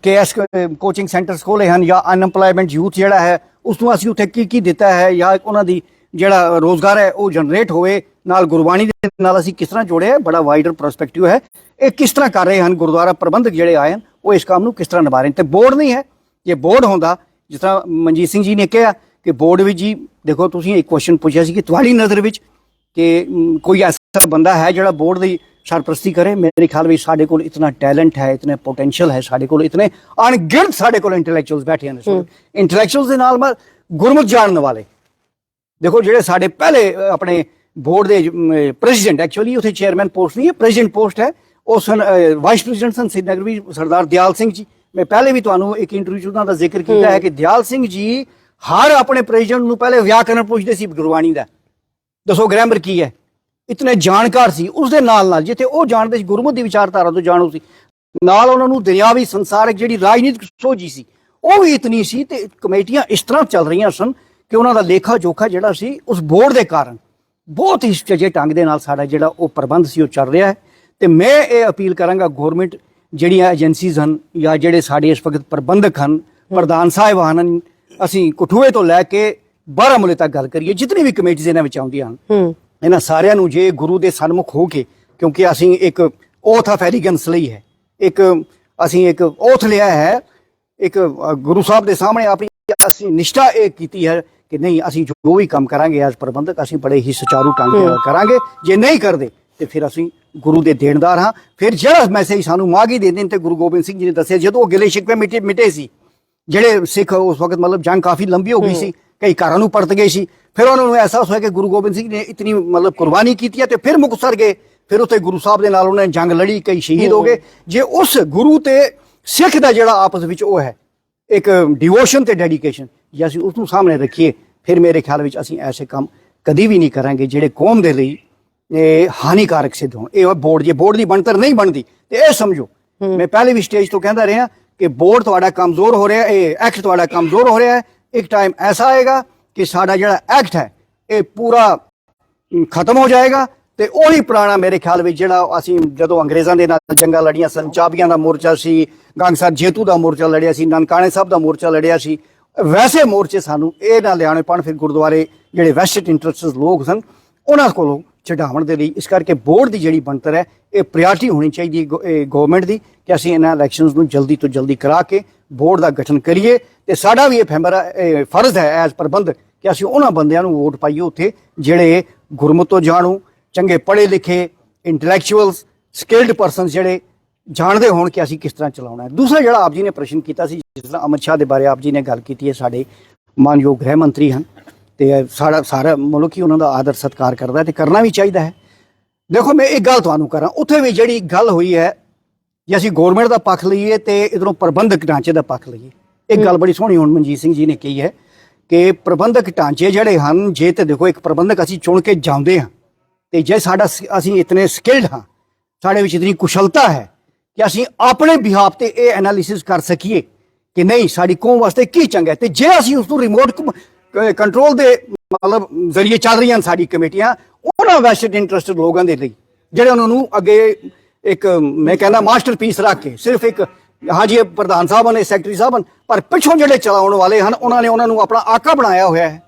KS ਕੋਚਿੰਗ ਸੈਂਟਰਸ ਖੋਲੇ ਹਨ, ਜਾਂ ਅਨਐਮਪਲੋਇਮੈਂਟ ਯੂਥ ਜਿਹੜਾ ਹੈ ਉਸ ਨੂੰ ਅਸੀਂ ਉੱਥੇ ਕੀ ਦਿੱਤਾ ਹੈ, ਜਾਂ ਉਹਨਾਂ ਦੀ ਜਿਹੜਾ ਰੋਜ਼ਗਾਰ ਹੈ ਉਹ ਜਨਰੇਟ ਹੋਵੇ, ਨਾਲ ਗੁਰਬਾਣੀ ਦੇ ਨਾਲ ਅਸੀਂ ਕਿਸ ਤਰ੍ਹਾਂ ਜੋੜਿਆ, ਬੜਾ ਵਾਈਡਰ ਪਰਸਪੈਕਟਿਵ ਹੈ। ਇਹ ਕਿਸ ਤਰ੍ਹਾਂ ਕਰ ਰਹੇ ਹਨ ਗੁਰਦੁਆਰਾ ਪ੍ਰਬੰਧਕ ਜਿਹੜੇ ਆਏ ਹਨ, ਉਹ ਇਸ ਕੰਮ ਨੂੰ ਕਿਸ ਤਰ੍ਹਾਂ ਨਿਭਾ ਰਹੇ ਹਨ। ਤੇ ਬੋਰਡ ਨਹੀਂ ਹੈ, ਜੇ ਬੋਰਡ ਹੁੰਦਾ ਜਿਸ ਤਰ੍ਹਾਂ ਮਨਜੀਤ ਸਿੰਘ ਜੀ ਨੇ ਕਿਹਾ ਕਿ ਬੋਰਡ ਵਿੱਚ ਜੀ ਦੇਖੋ ਤੁਸੀਂ ਇੱਕ ਕੁਐਸਚਨ ਪੁੱਛਿਆ ਸੀ ਕਿ ਤੁਹਾਡੀ ਨਜ਼ਰ ਵਿੱਚ ਕਿ ਕੋਈ ਐਸਾ ਬੰਦਾ ਹੈ ਜਿਹੜਾ ਬੋਰਡ ਦੀ ਸਰਪ੍ਰਸਤੀ ਕਰੇ। ਮੇਰੇ ਖਿਆਲ ਵਿੱਚ ਸਾਡੇ ਕੋਲ ਇਤਨਾ ਟੈਲੈਂਟ ਹੈ, ਇਤਨੇ ਪੋਟੈਂਸ਼ੀਅਲ ਹੈ, ਸਾਡੇ ਕੋਲ ਇਤਨੇ ਅਣਗਿਣਤ ਸਾਡੇ ਕੋਲ ਇੰਟੈਲੈਕਚੁਅਲਸ ਬੈਠੇ ਹਨ। ਇੰਟੈਲੈਕਚੁਅਲਸ ਦੇ ਨਾਲ ਗੁਰਮੁਖ ਜਾਣਨ ਵਾਲੇ ਦੇਖੋ ਜਿਹੜੇ ਸਾਡੇ ਪਹਿਲੇ ਆਪਣੇ ਬੋਰਡ ਦੇ ਪ੍ਰੈਜ਼ੀਡੈਂਟ, ਐਕਚੁਅਲੀ ਉੱਥੇ ਚੇਅਰਮੈਨ ਪੋਸਟ ਨਹੀਂ ਹੈ, ਪ੍ਰੈਜ਼ੀਡੈਂਟ ਪੋਸਟ ਹੈ, ਉਹ ਸਨ ਵਾਈਸ ਪ੍ਰੈਜ਼ੀਡੈਂਟ ਸਨ ਸ੍ਰੀਨਗਰ ਵੀ ਸਰਦਾਰ ਦਿਆਲ ਸਿੰਘ ਜੀ। ਮੈਂ ਪਹਿਲੇ ਵੀ ਤੁਹਾਨੂੰ ਇੱਕ ਇੰਟਰਵਿਊ 'ਚ ਉਹਨਾਂ ਦਾ ਜ਼ਿਕਰ ਕੀਤਾ ਹੈ ਕਿ ਦਿਆਲ ਸਿੰਘ ਜੀ ਹਰ ਆਪਣੇ ਪ੍ਰੈਜ਼ੀਡੈਂਟ ਨੂੰ ਪਹਿਲੇ ਵਿਆਕਰਨ ਪੁੱਛਦੇ ਸੀ ਗੁਰਬਾਣੀ ਦਾ ਦੱਸੋ ਗ੍ਰਾਮਰ ਕੀ ਹੈ, ਇਤਨੇ ਜਾਣਕਾਰ ਸੀ। ਉਸ ਦੇ ਨਾਲ ਜਿੱਥੇ ਉਹ ਜਾਣਦੇ ਸੀ ਗੁਰਮਤਿ ਦੀ ਵਿਚਾਰਧਾਰਾ ਤੋਂ ਜਾਣੂ ਸੀ, ਨਾਲ ਉਹਨਾਂ ਨੂੰ ਦੁਨਿਆਵੀ ਸੰਸਾਰਿਕ ਜਿਹੜੀ ਰਾਜਨੀਤਿਕ ਸੋਝੀ ਸੀ ਉਹ ਵੀ ਇਤਨੀ ਸੀ। ਤੇ ਕਮੇਟੀਆਂ ਇਸ ਤਰ੍ਹਾਂ ਚੱਲ ਰਹੀਆਂ ਸਨ ਕਿ ਉਹਨਾਂ ਦਾ ਲੇਖਾ ਜੋਖਾ ਜਿਹੜਾ ਸੀ ਉਸ ਬੋਰਡ ਦੇ ਕਾਰਨ ਬਹੁਤ ਹੀ ਸੁਚੱਜੇ ਢੰਗ ਦੇ ਨਾਲ ਸਾਡਾ ਜਿਹੜਾ ਉਹ ਪ੍ਰਬੰਧ ਸੀ ਉਹ ਚੱਲ ਰਿਹਾ ਹੈ। ਤੇ ਮੈਂ ਇਹ ਅਪੀਲ ਕਰਾਂਗਾ ਗਵਰਨਮੈਂਟ ਜਿਹੜੀਆਂ ਏਜੰਸੀਜ਼ ਹਨ ਜਾਂ ਜਿਹੜੇ ਸਾਡੇ ਇਸ ਵਕਤ ਪ੍ਰਬੰਧਕ ਹਨ, ਪ੍ਰਧਾਨ ਸਾਹਿਬਾਨ ਹਨ, ਅਸੀਂ ਕਠੂਏ ਤੋਂ ਲੈ ਕੇ ਬਾਰਾਮੂਲੇ ਤੱਕ ਗੱਲ ਕਰੀਏ, ਜਿਤਨੀ ਵੀ ਕਮੇਟੀਆਂ ਇਹਨਾਂ ਵਿੱਚ ਆਉਂਦੀਆਂ ਹਨ, ਇਹਨਾਂ ਸਾਰਿਆਂ ਨੂੰ ਜੇ ਗੁਰੂ ਦੇ ਸਨਮੁਖ ਹੋ ਕੇ, ਕਿਉਂਕਿ ਅਸੀਂ ਇੱਕ ਓਥ ਆਫ ਐਲੀਗੈਂਸ ਲਈ ਹੈ, ਅਸੀਂ ਇੱਕ ਓਥ ਲਿਆ ਹੈ, ਇੱਕ ਗੁਰੂ ਸਾਹਿਬ ਦੇ ਸਾਹਮਣੇ ਆਪਣੀ ਅਸੀਂ ਨਿਸ਼ਠਾ ਇਹ ਕੀਤੀ ਹੈ ਕਿ ਨਹੀਂ ਅਸੀਂ ਜੋ ਵੀ ਕੰਮ ਕਰਾਂਗੇ ਐਜ਼ ਪ੍ਰਬੰਧਕ ਅਸੀਂ ਬੜੇ ਹੀ ਸੁਚਾਰੂ ਢੰਗ ਨਾਲ ਕਰਾਂਗੇ। ਜੇ ਨਹੀਂ ਕਰਦੇ ਤੇ ਫਿਰ ਅਸੀਂ ਗੁਰੂ ਦੇ ਦੇਣਦਾਰ ਹਾਂ। ਫਿਰ ਜਿਹੜਾ ਮੈਸੇਜ ਸਾਨੂੰ ਮਾਗੀ ਦੇ ਦਿਨ ਤੇ ਗੁਰੂ ਗੋਬਿੰਦ ਸਿੰਘ ਜੀ ਨੇ ਦੱਸਿਆ, ਜਦੋਂ ਉਹ ਗਿਲੇ ਸ਼ਿਕਵੇ ਮਿਟੇ ਸੀ, ਜਿਹੜੇ ਸਿੱਖ ਉਸ ਵਕਤ ਮਤਲਬ ਜੰਗ ਕਾਫੀ ਲੰਬੀ ਹੋ ਗਈ ਸੀ, ਕਈ ਘਰਾਂ ਨੂੰ ਪਰਤ ਗਏ ਸੀ, ਫਿਰ ਉਹਨਾਂ ਨੂੰ ਅਹਿਸਾਸ ਹੋਇਆ ਕਿ ਗੁਰੂ ਗੋਬਿੰਦ ਸਿੰਘ ਨੇ ਇਤਨੀ ਮਤਲਬ ਕੁਰਬਾਨੀ ਕੀਤੀ ਹੈ ਤੇ ਫਿਰ ਮੁਕਤਸਰ ਗਏ, ਫਿਰ ਉੱਥੇ ਗੁਰੂ ਸਾਹਿਬ ਦੇ ਨਾਲ ਉਹਨਾਂ ਨੇ ਜੰਗ ਲੜੀ, ਕਈ ਸ਼ਹੀਦ ਹੋ ਗਏ। ਜੇ ਉਸ ਗੁਰੂ ਤੇ ਸਿੱਖ ਦਾ ਜਿਹੜਾ ਆਪਸ ਵਿੱਚ ਉਹ ਹੈ ਇੱਕ ਡਿਵੋਸ਼ਨ ਤੇ ਡੈਡੀਕੇਸ਼ਨ, ਜੇ ਅਸੀਂ ਉਸ ਨੂੰ ਸਾਹਮਣੇ ਰੱਖੀਏ, ਫਿਰ ਮੇਰੇ ਖਿਆਲ ਵਿੱਚ ਅਸੀਂ ਐਸੇ ਕੰਮ ਕਦੀ ਵੀ ਨਹੀਂ ਕਰਾਂਗੇ ਜਿਹੜੇ ਕੌਮ ਦੇ ਲਈ ਇਹ ਹਾਨੀਕਾਰਕ ਸਿੱਧ ਹੋਣ। ਇਹ ਬੋਰਡ ਜੇ ਬੋਰਡ ਦੀ ਬਣਤਰ ਨਹੀਂ ਬਣਦੀ ਤੇ ਇਹ ਸਮਝੋ, ਮੈਂ ਪਹਿਲੇ ਵੀ ਸਟੇਜ ਤੋਂ ਕਹਿੰਦਾ ਰਿਹਾ ਕਿ ਬੋਰਡ ਤੁਹਾਡਾ ਕਮਜ਼ੋਰ ਹੋ ਰਿਹਾ, ਇਹ ਐਕਟ ਤੁਹਾਡਾ ਕਮਜ਼ੋਰ ਹੋ ਰਿਹਾ ਹੈ। ਇੱਕ ਟਾਈਮ ਐਸਾ ਆਏਗਾ ਕਿ ਸਾਡਾ ਜਿਹੜਾ ਐਕਟ ਹੈ ਇਹ ਪੂਰਾ ਖਤਮ ਹੋ ਜਾਏਗਾ ਤੇ ਉਹੀ ਪੁਰਾਣਾ ਮੇਰੇ ਖਿਆਲ ਵਿੱਚ ਜਿਹੜਾ ਅਸੀਂ ਜਦੋਂ ਅੰਗਰੇਜ਼ਾਂ ਦੇ ਨਾਲ ਜੰਗਾਂ ਲੜੀਆਂ ਸਨ, ਚਾਬੀਆਂ ਦਾ ਮੋਰਚਾ ਸੀ, ਗੰਗਸਰ ਜੇਤੂ ਦਾ ਮੋਰਚਾ ਲੜਿਆ ਸੀ, ਨਨਕਾਣੇ ਸਾਹਿਬ ਦਾ ਮੋਰਚਾ ਲੜਿਆ ਸੀ, ਵੈਸੇ ਮੋਰਚੇ ਸਾਨੂੰ ਇਹ ਨਾ ਲਿਆਉਣੇ ਪੈਣ। ਫਿਰ ਗੁਰਦੁਆਰੇ ਜਿਹੜੇ ਵੈਸਟਡ ਇੰਟਰਸਟਡ ਲੋਕ ਸਨ ਉਹਨਾਂ ਕੋਲੋਂ ਚੜਾਉਣ ਦੇ ਲਈ, ਇਸ ਕਰਕੇ ਬੋਰਡ ਦੀ ਜਿਹੜੀ ਬਣਤਰ ਹੈ ਇਹ ਪ੍ਰਾਇੋਰਟੀ ਹੋਣੀ ਚਾਹੀਦੀ ਹੈ ਗਵਰਨਮੈਂਟ ਦੀ ਕਿ ਅਸੀਂ ਇਹਨਾਂ ਇਲੈਕਸ਼ਨਸ ਨੂੰ ਜਲਦੀ ਤੋਂ ਜਲਦੀ ਕਰਾ ਕੇ ਬੋਰਡ ਦਾ ਗਠਨ ਕਰੀਏ। ਤੇ ਸਾਡਾ ਵੀ ਇਹ ਫਰਜ਼ ਹੈ ਐਜ਼ ਪ੍ਰਬੰਧਕ ਕਿ ਅਸੀਂ ਉਹਨਾਂ ਬੰਦਿਆਂ ਨੂੰ ਵੋਟ ਪਾਈਏ ਉੱਥੇ ਜਿਹੜੇ ਗੁਰਮਤਿ ਤੋਂ ਜਾਣੂ, ਚੰਗੇ ਪੜ੍ਹੇ ਲਿਖੇ, ਇੰਟੈਲੈਕਚੁਅਲਸ, ਸਕਿਲਡ ਪਰਸਨਸ ਜਿਹੜੇ ਜਾਣਦੇ ਹੋਣ ਕਿ ਅਸੀਂ ਕਿਸ ਤਰ੍ਹਾਂ ਚਲਾਉਣਾ ਹੈ। ਦੂਸਰਾ ਜਿਹੜਾ ਆਪ ਜੀ ਨੇ ਪ੍ਰਸ਼ਨ ਕੀਤਾ ਸੀ, ਜਿਸ ਤਰ੍ਹਾਂ ਅਮਿਤ ਸ਼ਾਹ ਦੇ ਬਾਰੇ ਆਪ ਜੀ ਨੇ ਗੱਲ ਕੀਤੀ ਹੈ, ਸਾਡੇ ਮਾਨਯੋਗ ਗ੍ਰਹਿ ਮੰਤਰੀ ਹਨ ਤੇ ਸਾਰਾ ਮੁਲਕ ਹੀ ਉਹਨਾਂ ਦਾ ਆਦਰ ਸਤਿਕਾਰ ਕਰਦਾ ਤੇ ਕਰਨਾ ਵੀ ਚਾਹੀਦਾ ਹੈ। ਦੇਖੋ ਮੈਂ ਇੱਕ ਗੱਲ ਤੁਹਾਨੂੰ ਕਰਾਂ, ਉੱਥੇ ਵੀ ਜਿਹੜੀ ਗੱਲ ਹੋਈ ਹੈ ਜੇ ਅਸੀਂ ਗੌਰਮੈਂਟ ਦਾ ਪੱਖ ਲਈਏ ਤੇ ਇਧਰੋਂ ਪ੍ਰਬੰਧਕ ਢਾਂਚੇ ਦਾ ਪੱਖ ਲਈਏ, ਇੱਕ ਗੱਲ ਬੜੀ ਸੋਹਣੀ ਹੁਣ ਮਨਜੀਤ ਸਿੰਘ ਜੀ ਨੇ ਕਹੀ ਹੈ ਕਿ ਪ੍ਰਬੰਧਕ ਢਾਂਚੇ ਜਿਹੜੇ ਹਨ, ਜੇ ਤੇ ਦੇਖੋ ਇੱਕ ਪ੍ਰਬੰਧਕ ਅਸੀਂ ਚੁਣ ਕੇ ਜਾਂਦੇ ਹਾਂ ਤੇ ਜੇ ਅਸੀਂ ਇਤਨੇ ਸਕਿਲਡ ਹਾਂ, ਸਾਡੇ ਵਿੱਚ ਇਤਨੀ ਕੁਸ਼ਲਤਾ ਹੈ ਕਿ ਅਸੀਂ ਆਪਣੇ ਬਿਹਾਫ ਤੇ ਇਹ ਐਨਾਲਿਸਿਸ ਕਰ ਸਕੀਏ ਕਿ ਨਹੀਂ ਸਾਡੀ ਕੌਮ ਵਾਸਤੇ ਕੀ ਚੰਗਾ ਹੈ, ਤੇ ਜੇ ਅਸੀਂ ਉਸ ਨੂੰ ਰਿਮੋਟ ਕੰਟਰੋਲ ਦੇ ਮਤਲਬ ਜ਼ਰੀਏ ਚੱਲ ਰਹੀਆਂ ਸਾਡੀ ਕਮੇਟੀਆਂ ਉਹਨਾਂ ਵੈਸਟਡ ਇੰਟਰਸਟਡ ਲੋਕਾਂ ਦੇ ਲਈ, ਜਿਹੜੇ ਉਹਨਾਂ ਨੂੰ ਅੱਗੇ ਇੱਕ ਮੈਂ ਕਹਿੰਦਾ ਮਾਸਟਰਪੀਸ ਰੱਖ ਕੇ ਸਿਰਫ ਇੱਕ ਹਾਜੀ ਪ੍ਰਧਾਨ ਸਾਹਿਬ ਨੇ, ਸੈਕਟਰੀ ਸਾਹਿਬ, ਪਰ ਪਿੱਛੋਂ ਜਿਹੜੇ ਚਲਾਉਣ ਵਾਲੇ ਹਨ ਉਹਨਾਂ ਨੇ ਉਹਨਾਂ ਨੂੰ ਆਪਣਾ ਆਕਾ ਬਣਾਇਆ ਹੋਇਆ ਹੈ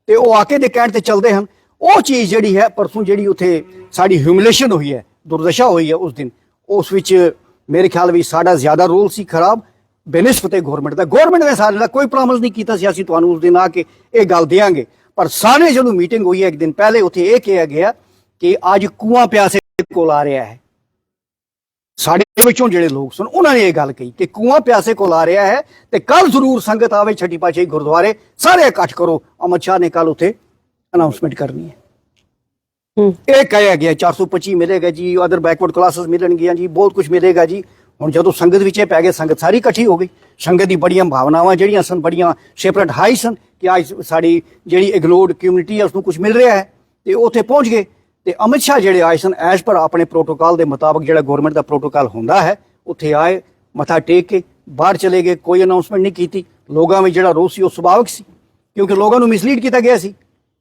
ਤੇ ਉਹ ਆਕੇ ਦੇ ਕਹਿਣ ਤੇ ਚੱਲਦੇ ਹਨ। ਉਹ ਚੀਜ਼ ਜਿਹੜੀ ਹੈ ਪਰਸੋਂ ਜਿਹੜੀ ਉੱਥੇ ਸਾਡੀ ਹਿਊਮਿਲੇਸ਼ਨ ਹੋਈ ਹੈ, ਦੁਰਦਸ਼ਾ ਹੋਈ ਹੈ ਉਸ ਦਿਨ, ਉਸ ਵਿੱਚ ਮੇਰੇ ਖਿਆਲ ਵਿੱਚ ਸਾਡਾ ਜ਼ਿਆਦਾ ਰੋਲ ਸੀ ਖਰਾਬ ਬੇਨਿਸਬਤ ਗਵਰਨਮੈਂਟ ਦਾ। ਗਵਰਨਮੈਂਟ ਨੇ ਸਾਡੇ ਨਾਲ ਕੋਈ ਪ੍ਰੋਮਿਸ ਨਹੀਂ ਕੀਤਾ ਸੀ ਅਸੀਂ ਤੁਹਾਨੂੰ ਉਸ ਦਿਨ ਆ ਕੇ ਇਹ ਗੱਲ ਦੇਵਾਂਗੇ, ਪਰ ਸਾਰੇ ਜਦੋਂ ਮੀਟਿੰਗ ਹੋਈ ਹੈ ਇੱਕ ਦਿਨ ਪਹਿਲੇ ਉੱਥੇ ਇਹ ਕਿਹਾ ਗਿਆ ਕਿ ਅੱਜ ਕੂਆਂ ਪਿਆਸੇ ਕੋਲ ਆ ਰਿਹਾ ਹੈ। ਸਾਡੇ ਵਿੱਚੋਂ ਜਿਹੜੇ ਲੋਕ ਸਨ ਉਹਨਾਂ ਨੇ ਇਹ ਗੱਲ ਕਹੀ ਕਿ ਕੂਆਂ ਪਿਆਸੇ ਕੋਲ ਆ ਰਿਹਾ ਹੈ ਤੇ ਕੱਲ ਜ਼ਰੂਰ ਸੰਗਤ ਆਵੇ ਛੱਟੀ ਪਾਤਸ਼ਾਹੀ ਗੁਰਦੁਆਰੇ, ਸਾਰੇ ਇਕੱਠ ਕਰੋ। ਅਮਿਤ ਸ਼ਾਹ ਨੇ ਕੱਲ ਉੱਥੇ ਅਨਾਉਂਸਮੈਂਟ ਕਰਨੀ ਹੈ। ਇਹ ਕਹਿਆ ਗਿਆ 425 ਮਿਲੇਗਾ ਜੀ, ਅਦਰ ਬੈਕਵਰਡ ਕਲਾਸਿਸ ਮਿਲਣਗੀਆਂ ਜੀ, ਬਹੁਤ ਕੁਝ ਮਿਲੇਗਾ ਜੀ। ਹੁਣ ਜਦੋਂ ਸੰਗਤ ਵਿੱਚ ਇਹ ਪੈ ਗਿਆ, ਸੰਗਤ ਸਾਰੀ ਇਕੱਠੀ ਹੋ ਗਈ, ਸੰਗਤ ਦੀ ਬੜੀਆਂ ਭਾਵਨਾਵਾਂ ਜਿਹੜੀਆਂ ਸਨ ਬੜੀਆਂ ਸੈਪਰੇਟ ਹਾਈ ਸਨ ਕਿ ਅੱਜ ਸਾਡੀ ਜਿਹੜੀ ਇਗਨੋਰਡ ਕਮਿਊਨਿਟੀ ਹੈ ਉਸ ਨੂੰ ਕੁਝ ਮਿਲ ਰਿਹਾ ਹੈ ਤੇ ਉੱਥੇ ਪਹੁੰਚ ਗਏ। ਤੇ ਅਮਿਤ ਸ਼ਾਹ ਜਿਹੜੇ ਆਏ ਸਨ ਐਜ਼ ਪਰ ਆਪਣੇ ਪ੍ਰੋਟੋਕਾਲ ਦੇ ਮੁਤਾਬਕ ਜਿਹੜਾ ਗਵਰਨਮੈਂਟ ਦਾ ਪ੍ਰੋਟੋਕਾਲ ਹੁੰਦਾ ਹੈ, ਉੱਥੇ ਆਏ, ਮੱਥਾ ਟੇਕ ਕੇ ਬਾਹਰ ਚਲੇ ਗਏ, ਕੋਈ ਅਨਾਉਂਸਮੈਂਟ ਨਹੀਂ ਕੀਤੀ। ਲੋਕਾਂ ਵਿੱਚ ਜਿਹੜਾ ਰੋਸ ਸੀ ਉਹ ਸੁਭਾਵਿਕ ਸੀ ਕਿਉਂਕਿ ਲੋਕਾਂ ਨੂੰ ਮਿਸਲੀਡ ਕੀਤਾ ਗਿਆ ਸੀ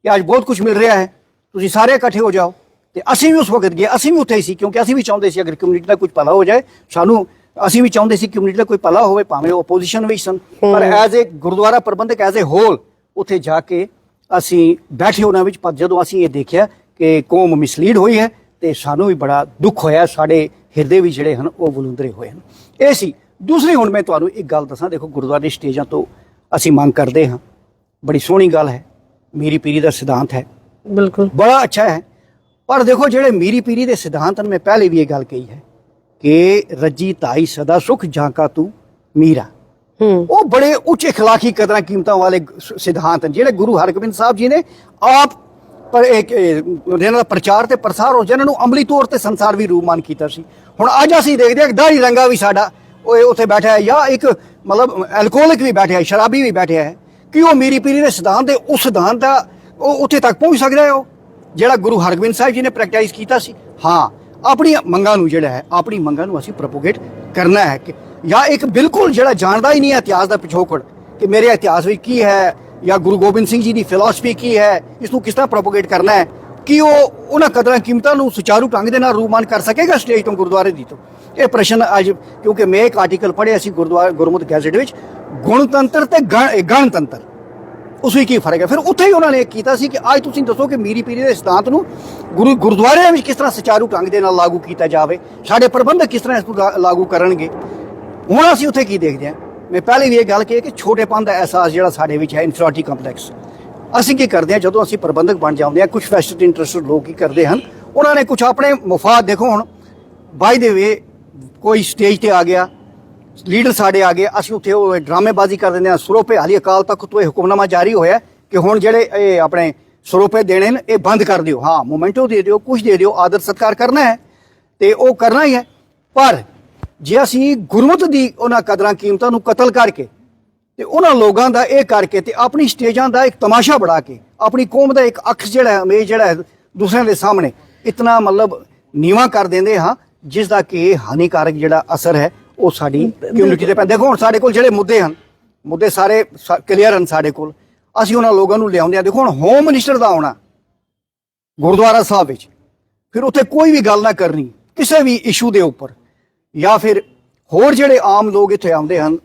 ਕਿ ਅੱਜ ਬਹੁਤ ਕੁਝ ਮਿਲ ਰਿਹਾ ਹੈ, ਤੁਸੀਂ ਸਾਰੇ ਇਕੱਠੇ ਹੋ ਜਾਓ। ਤੇ ਅਸੀਂ ਵੀ ਉਸ ਵਕਤ ਗਏ, ਅਸੀਂ ਵੀ ਉੱਥੇ ਹੀ ਸੀ ਕਿਉਂਕਿ ਅਸੀਂ ਵੀ ਚਾਹੁੰਦੇ ਸੀ ਅਗਰ ਕਮਿਊਨਿਟੀ ਦਾ ਕੁਝ ਭਲਾ ਹੋ ਜਾਏ ਸਾਨੂੰ, ਅਸੀਂ ਵੀ ਚਾਹੁੰਦੇ ਸੀ ਕਮਿਊਨਿਟੀ ਦਾ ਕੋਈ ਭਲਾ ਹੋਵੇ, ਭਾਵੇਂ ਉਹ ਆਪੋਜੀਸ਼ਨ ਵਿੱਚ ਸਨ, ਪਰ ਐਜ਼ ਏ ਗੁਰਦੁਆਰਾ ਪ੍ਰਬੰਧਕ ਐਜ਼ ਏ ਹੋਲ ਉੱਥੇ ਜਾ ਕੇ ਅਸੀਂ ਬੈਠੇ ਉਹਨਾਂ ਵਿੱਚ। ਪਰ ਜਦੋਂ ਅਸੀਂ ਇਹ ਦੇਖਿਆ ਕਿ ਕੌਮ ਮਿਸਲੀਡ ਹੋਈ ਹੈ ਤੇ ਸਾਨੂੰ ਵੀ ਬੜਾ ਦੁੱਖ ਹੋਇਆ, ਸਾਡੇ ਹਿਰਦੇ ਵੀ ਜਿਹੜੇ ਹਨ ਉਹ ਵਲੂੰਦਰੇ ਹੋਏ ਹਨ। ਇਹ ਸੀ। ਦੂਸਰੀ ਹੁਣ ਮੈਂ ਤੁਹਾਨੂੰ ਇੱਕ ਗੱਲ ਦੱਸਾਂ, ਦੇਖੋ ਗੁਰਦੁਆਰੇ ਸਟੇਜਾਂ ਤੋਂ ਅਸੀਂ ਮੰਗ ਕਰਦੇ ਹਾਂ, ਬੜੀ ਸੋਹਣੀ ਗੱਲ ਹੈ, ਮੀਰੀ ਪੀਰੀ ਦਾ ਸਿਧਾਂਤ ਹੈ, ਬਿਲਕੁਲ ਬੜਾ ਅੱਛਾ ਹੈ, ਪਰ ਦੇਖੋ ਜਿਹੜੇ ਮੀਰੀ ਪੀਰੀ ਦੇ ਸਿਧਾਂਤ ਹਨ, ਮੈਂ ਪਹਿਲੇ ਵੀ ਇਹ ਗੱਲ ਕਹੀ ਹੈ ਕਿ ਰੱਜੀ ਤਾਈ ਸਦਾ ਸੁਖ ਜਾਂਕਾ ਤੂੰ ਮੀਰਾ, ਉਹ ਬੜੇ ਉੱਚ ਇਖਲਾਕੀ ਕਦਰਾਂ ਕੀਮਤਾਂ ਵਾਲੇ ਸਿਧਾਂਤ ਹਨ ਜਿਹੜੇ ਗੁਰੂ ਹਰਗੋਬਿੰਦ ਸਾਹਿਬ ਜੀ ਨੇ ਆਪ ਪਰ ਜਿਹਨਾਂ ਦਾ ਪ੍ਰਚਾਰ ਤੇ ਪ੍ਰਸਾਰ ਹੋ ਜਿਹਨਾਂ ਨੂੰ ਅਮਲੀ ਤੌਰ ਤੇ ਸੰਸਾਰ ਵੀ ਰੂਪਮਾਨ ਕੀਤਾ ਸੀ। ਹੁਣ ਅੱਜ ਅਸੀਂ ਦੇਖਦੇ ਹਾਂ ਦਾੜੀ ਰੰਗਾ ਵੀ ਸਾਡਾ ਉਹ ਉੱਥੇ ਬੈਠਾ ਹੈ, ਜਾਂ ਇੱਕ ਮਤਲਬ ਐਲਕੋਹਲਿਕ ਵੀ ਬੈਠਿਆ ਹੈ, ਸ਼ਰਾਬੀ ਵੀ ਬੈਠਿਆ ਹੈ, ਕਿ ਉਹ ਮੀਰੀ ਪੀਰੀ ਦੇ ਸਿਧਾਂਤ ਦੇ ਉਸ ਸਿਧਾਂਤ ਦਾ ਉਹ ਉੱਥੇ ਤੱਕ ਪਹੁੰਚ ਸਕਦਾ ਹੈ। ਉਹ ਜਿਹੜਾ ਗੁਰੂ ਹਰਗੋਬਿੰਦ ਸਾਹਿਬ ਜੀ ਨੇ ਪ੍ਰੈਕਟਾਈਜ਼ ਕੀਤਾ ਸੀ। ਹਾਂ, ਆਪਣੀ ਮੰਗਾਂ ਨੂੰ ਜਿਹੜਾ ਹੈ, ਆਪਣੀ ਮੰਗਾਂ ਨੂੰ ਅਸੀਂ ਪ੍ਰੋਪੋਗੇਟ ਕਰਨਾ ਹੈ ਕਿ ਜਾਂ ਇੱਕ ਬਿਲਕੁਲ ਜਿਹੜਾ ਜਾਣਦਾ ਹੀ ਨਹੀਂ ਹੈ ਇਤਿਹਾਸ ਦਾ ਪਿਛੋਕੜ ਕਿ ਮੇਰੇ ਇਤਿਹਾਸ ਵਿੱਚ ਕੀ ਹੈ ਜਾਂ ਗੁਰੂ ਗੋਬਿੰਦ ਸਿੰਘ ਜੀ ਦੀ ਫਿਲਾਸਫੀ ਕੀ ਹੈ, ਇਸ ਨੂੰ ਕਿਸ ਤਰ੍ਹਾਂ ਪ੍ਰੋਪੋਗੇਟ ਕਰਨਾ ਹੈ ਕਿ ਉਹ ਉਹਨਾਂ ਕਦਰਾਂ ਕੀਮਤਾਂ ਨੂੰ ਸੁਚਾਰੂ ਢੰਗ ਦੇ ਨਾਲ ਰੂਪਮਾਨ ਕਰ ਸਕੇਗਾ ਸਟੇਜ ਤੋਂ, ਗੁਰਦੁਆਰੇ ਦੀ ਤੋਂ। ਇਹ ਪ੍ਰਸ਼ਨ ਅੱਜ, ਕਿਉਂਕਿ ਮੈਂ ਇੱਕ ਆਰਟੀਕਲ ਪੜ੍ਹਿਆ ਸੀ ਗੁਰਮੁਖ ਗੈਜ਼ਟ ਵਿੱਚ, ਗੁਣਤੰਤਰ ਤੇ ਗਣਤੰਤਰ, ਉਸ ਵਿੱਚ ਕੀ ਫਰਕ ਹੈ। ਫਿਰ ਉੱਥੇ ਹੀ ਉਹਨਾਂ ਨੇ ਕੀਤਾ ਸੀ ਕਿ ਅੱਜ ਤੁਸੀਂ ਦੱਸੋ ਕਿ ਮੀਰੀ ਪੀਰੀ ਦੇ ਸਿਧਾਂਤ ਨੂੰ ਗੁਰਦੁਆਰਿਆਂ ਵਿੱਚ ਕਿਸ ਤਰ੍ਹਾਂ ਸੁਚਾਰੂ ਢੰਗ ਦੇ ਨਾਲ ਲਾਗੂ ਕੀਤਾ ਜਾਵੇ, ਸਾਡੇ ਪ੍ਰਬੰਧਕ ਕਿਸ ਤਰ੍ਹਾਂ ਇਸ ਨੂੰ ਲਾਗੂ ਕਰਨਗੇ। ਹੁਣ ਅਸੀਂ ਉੱਥੇ ਕੀ ਦੇਖਦੇ ਹਾਂ, ਮੈਂ ਪਹਿਲੇ ਵੀ ਇਹ ਗੱਲ ਕਹੀ ਕਿ ਛੋਟੇਪਨ ਦਾ ਅਹਿਸਾਸ ਜਿਹੜਾ ਸਾਡੇ ਵਿੱਚ ਹੈ, ਇਨਫੀਰੀਅਰਿਟੀ ਕੰਪਲੈਕਸ। ਅਸੀਂ ਕੀ ਕਰਦੇ ਹਾਂ ਜਦੋਂ ਅਸੀਂ ਪ੍ਰਬੰਧਕ ਬਣ ਜਾਂਦੇ ਹਾਂ, ਕੁਝ ਵੈਸਟਡ ਇੰਟਰਸਟਡ ਲੋਕ ਕੀ ਕਰਦੇ ਹਨ, ਉਹਨਾਂ ਨੇ ਕੁਝ ਆਪਣੇ ਮਫਾਦ, ਦੇਖੋ ਹੁਣ ਬਾਈ ਦੇ ਵੇ ਕੋਈ ਸਟੇਜ ਤੇ ਆ ਗਿਆ, ਲੀਡਰ ਸਾਡੇ ਆ ਗਏ, ਅਸੀਂ ਉੱਥੇ ਉਹ ਡਰਾਮੇਬਾਜ਼ੀ ਕਰ ਦਿੰਦੇ ਹਾਂ। ਸਰੋਪੇ ਹਾਲੀ ਅਕਾਲ ਤਖਤ ਤੋਂ ਇਹ ਹੁਕਮਨਾਮਾ ਜਾਰੀ ਹੋਇਆ ਕਿ ਹੁਣ ਜਿਹੜੇ ਇਹ ਆਪਣੇ ਸਰੋਪੇ ਦੇਣੇ ਨੇ ਇਹ ਬੰਦ ਕਰ ਦਿਓ। ਹਾਂ, ਮੋਮੈਂਟੋ ਦੇ ਦਿਓ, ਕੁਝ ਦੇ ਦਿਓ, ਆਦਰ ਸਤਿਕਾਰ ਕਰਨਾ ਹੈ ਤੇ ਉਹ ਕਰਨਾ ਹੀ ਹੈ। ਪਰ ਜੇ ਅਸੀਂ ਗੁਰਮਤ ਦੀ ਉਹਨਾਂ ਕਦਰਾਂ ਕੀਮਤਾਂ ਨੂੰ ਕਤਲ ਕਰਕੇ ਤੇ ਉਹਨਾਂ ਲੋਕਾਂ ਦਾ ਇਹ ਕਰਕੇ ਤੇ ਆਪਣੀ ਸਟੇਜਾਂ ਦਾ ਇੱਕ ਤਮਾਸ਼ਾ ਬਣਾ ਕੇ ਆਪਣੀ ਕੌਮ ਦਾ ਇੱਕ ਅੱਖ ਜਿਹੜਾ ਹਮੇਸ਼ ਜਿਹੜਾ ਦੂਸਰਿਆਂ ਦੇ ਸਾਹਮਣੇ ਇਤਨਾ ਮਤਲਬ ਨੀਵਾਂ ਕਰ ਦਿੰਦੇ ਹਾਂ, ਜਿਸ ਦਾ ਕਿ ਹਾਨੀਕਾਰਕ ਜਿਹੜਾ ਅਸਰ ਹੈ ਉਹ ਸਾਡੀ ਕਮਿਊਨਿਟੀ ਤੇ ਪੈਂਦਾ। ਦੇਖੋ ਹੁਣ ਸਾਡੇ ਕੋਲ ਜਿਹੜੇ ਮੁੱਦੇ ਹਨ, ਮੁੱਦੇ ਸਾਰੇ ਕਲੀਅਰ ਹਨ ਸਾਡੇ ਕੋਲ, ਅਸੀਂ ਉਹਨਾਂ ਲੋਕਾਂ ਨੂੰ ਲਿਆਉਂਦੇ ਹਾਂ। ਦੇਖੋ ਹੁਣ ਹੋਮ ਮਿਨਿਸਟਰ ਦਾ ਆਉਣਾ ਗੁਰਦੁਆਰਾ ਸਾਹਿਬ ਵਿੱਚ, ਫਿਰ ਉੱਥੇ ਕੋਈ ਵੀ ਗੱਲ ਨਾ ਕਰਨੀ ਕਿਸੇ ਵੀ ਇਸ਼ੂ ਦੇ ਉੱਪਰ, ਜਾਂ ਫਿਰ ਹੋਰ ਜਿਹੜੇ ਆਮ ਲੋਕ ਇੱਥੇ ਆਉਂਦੇ ਹਨ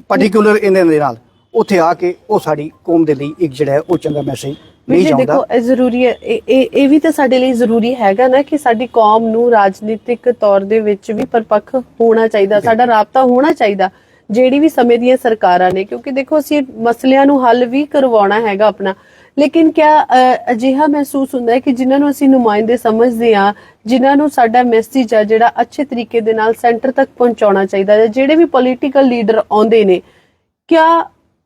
ਪਾਰਟਿਕੂਲਰ ਇਹਨਾਂ ਦੇ ਨਾਲ, ਉੱਥੇ ਆ ਕੇ ਉਹ ਸਾਡੀ ਕੌਮ ਦੇ ਲਈ ਇੱਕ ਜਿਹੜਾ ਹੈ ਉਹ ਚੰਗਾ ਮੈਸੇਜ ਨਹੀਂ ਜਾਂਦਾ। ਦੇਖੋ ਇਹ ਜ਼ਰੂਰੀ ਹੈ, ਇਹ ਵੀ ਤਾਂ ਸਾਡੇ ਲਈ ਜ਼ਰੂਰੀ ਹੈਗਾ ਨਾ ਕਿ ਸਾਡੀ ਕੌਮ ਨੂੰ ਰਾਜਨੀਤਿਕ ਤੌਰ ਦੇ ਵਿੱਚ ਵੀ ਪਰਪੱਖ ਹੋਣਾ ਚਾਹੀਦਾ, ਸਾਡਾ ਰਾਬਤਾ ਹੋਣਾ ਚਾਹੀਦਾ ਜਿਹੜੀ ਵੀ ਸਮੇਂ ਦੀਆਂ ਸਰਕਾਰਾਂ ਨੇ, ਕਿਉਂਕਿ ਦੇਖੋ ਅਸੀਂ ਮਸਲਿਆਂ ਨੂੰ ਹੱਲ ਵੀ ਕਰਵਾਉਣਾ ਹੈਗਾ ਆਪਣਾ। ਲੇਕਿਨ ਕਿਆ ਅਜਿਹਾ ਮਹਿਸੂਸ ਹੁੰਦਾ ਹੈ ਕਿ ਜਿਨ੍ਹਾਂ ਨੂੰ ਅਸੀਂ ਨੁਮਾਇੰਦੇ ਸਮਝਦੇ ਹਾਂ, ਜਿਨ੍ਹਾਂ ਨੂੰ ਸਾਡਾ ਮੈਸੇਜ ਆ ਜਿਹੜਾ ਅੱਛੇ ਤਰੀਕੇ ਦੇ ਨਾਲ ਸੈਂਟਰ ਤੱਕ ਪਹੁੰਚਾਉਣਾ ਚਾਹੀਦਾ ਹੈ, ਜਿਹੜੇ ਵੀ ਪੋਲੀਟੀਕਲ ਲੀਡਰ ਆਉਂਦੇ ਨੇ, ਕਿਆ